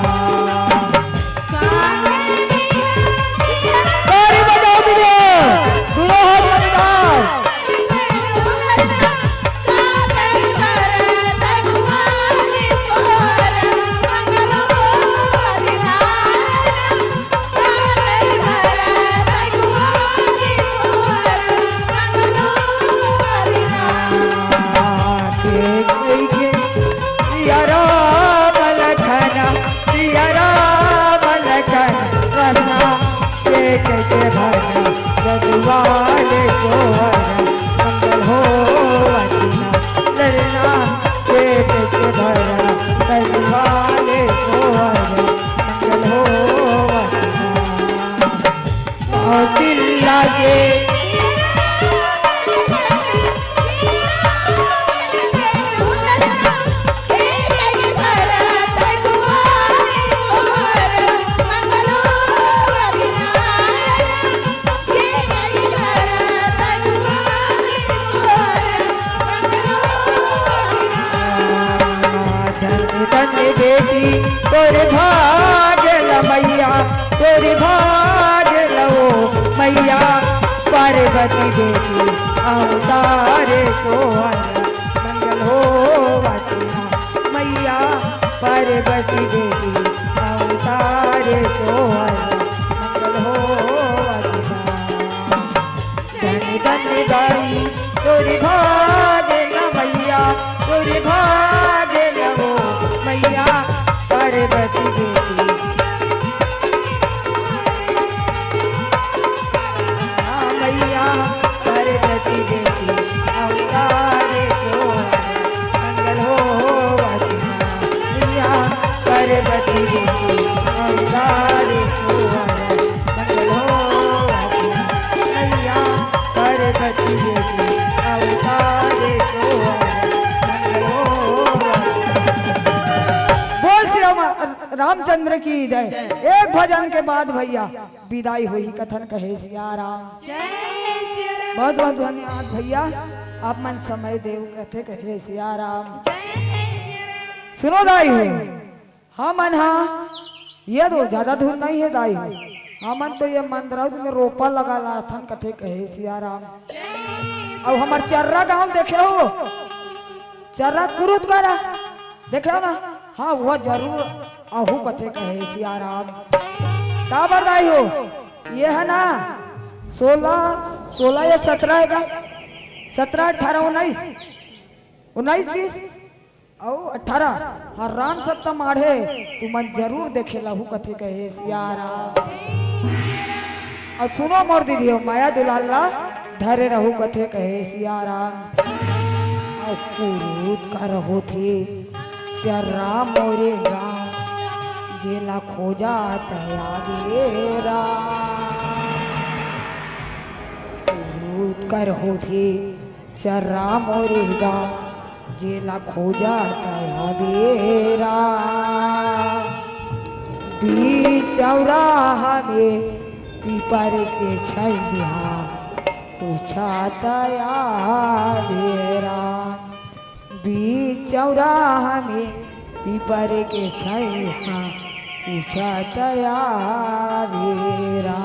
तारी बजाओ दीदी दुनो हाथ मजेदार सिया राम लखन सिया राम लखन रना एक के भर जदुआले सोहर मंगल हो वचना ललना एक के भर जदुआले सोहर मंगल हो वचना कौशल्या के बेटी तोरे भाग्य मैया तोरे भाग्य लो मैया पार्वती बेटी अवतारे सोहर मंगल हो वचना मैया पार्वती बेटी अवतारे सोहर मंगल हो वचना धन धन दाई तोरे भाग्य मैया तोरे भाग्य लो मैया पार्वती बेटी मैया पार्वती बेटी अवतारे सोहर मंगल हो वचना मैया पार्वती बेटी अवतारे सोहर मंगल हो वचना मैया पार्वती बेटी अवतारे सोहर मंगल हो बोल श्री रामचंद्र की जय। एक भजन के बाद भैया विदाई हुई कथन कहे सिया राम। बहुत बहुत धन्यवाद भैया आप मन समय देव कहते कहे सिया राम। सुनो दाई हो हम मन हाँ ये तो ज्यादा धूल नहीं है दाई हो हमन तो ये मंदिर में रोपा लगा लाथन कथे कहे सिया राम। अब हमार चर्रा गांव देखे हो चर्रा कुरुत करा देखे हो ना हाँ वह जरूर आहू कथे कहे सिया राम। का बरदाई हो ये है ना 16 या 17 है का 17 18 19 19 20 और 18 हाँ राम सप्ता माढ़े तू मन जरूर देखे लहू कथे कहे सिया राम। और सुनो मोर दीदी हो माया दुलाला धरे रहू कथे कहे सिया राम। और कुरूत का रहो थे चर्रा मोरे गाँव जेला खोजा तया बेरा कुरूत कर हो थे चर्रा मोरे गाँव जेला खोजा तया बेरा बीच चौराहा में पीपर के छैया पूछा तया बेरा बीच चौराहा में पीपर के छैया पूछा तया बेरा।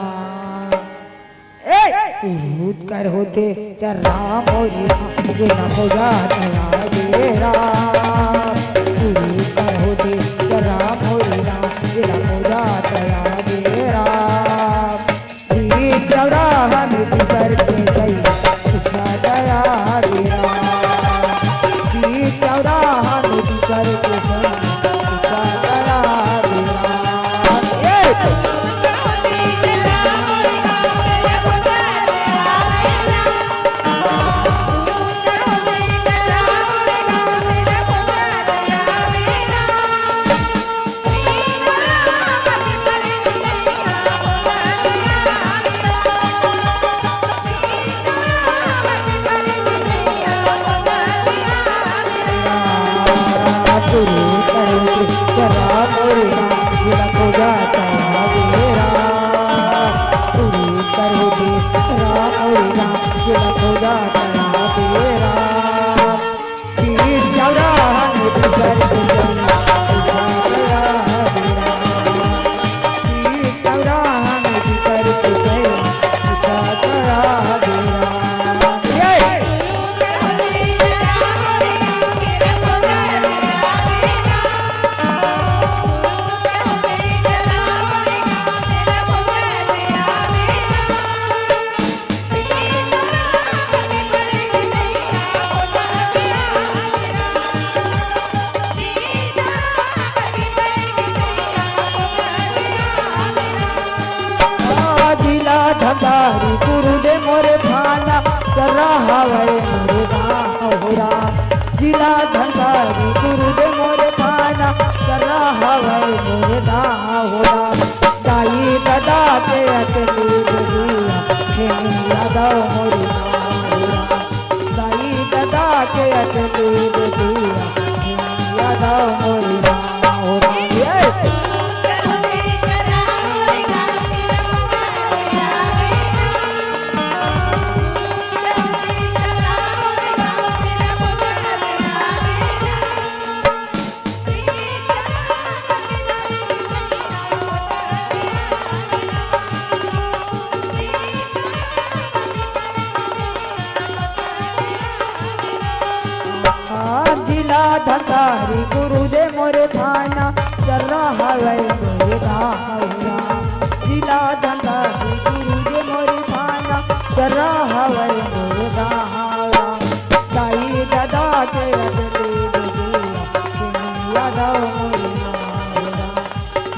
पूत कर होते चर्रा मोरी ये न हो जाता दे राम पूत कर होते चर्रा मोरी ये न हो जाता दे राम जी चौरा हम करके गई पूछा दया दे राम जी चौरा हम करके गई पूछा दया दे राम गुरु करे जरा मोरा जिला को जाता मेरा गुरु करे जरा मोरा जिला को जाता मेरा पीर चौरा मुझ कर पीर चौरा मुझ कर धंधारी गुरु दे मोरे थाना जरा हवे मोरे गाँवरा जिला धंधारी गुरु दे मोरे थाना जरा हवे मोरे गाँवरा दाई दादा के अकेले दुनिया खेली यादव मोरे गाँवरा दाई दादा के अकेले दुनिया खेली यादव मोरे गाँवरा जिला धंधारी गुरु दे मोरे थाना जरा हवे मोरे गाँवरा जिला धंधारी गुरु दे मोरे थाना जरा हवे मोरे गाँवरा दाई दादा के अकेले दुनिया यादव मोरे गाँवरा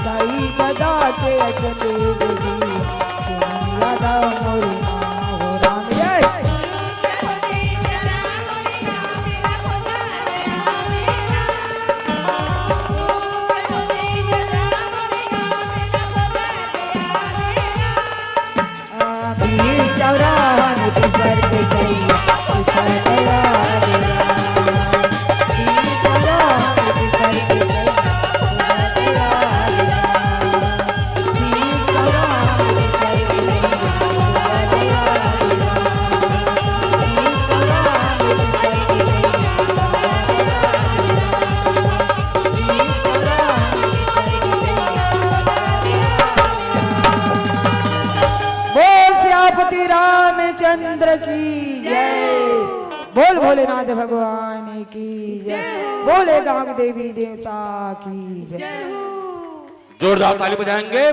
दाई दादा के अकेले दुनिया यादव मोरे गाँवरा रामचंद्र की जय। बोल भोलेनाथ भगवान की जय। बोले गांव देवी देवता की जय। जोरदार ताली बजाएंगे।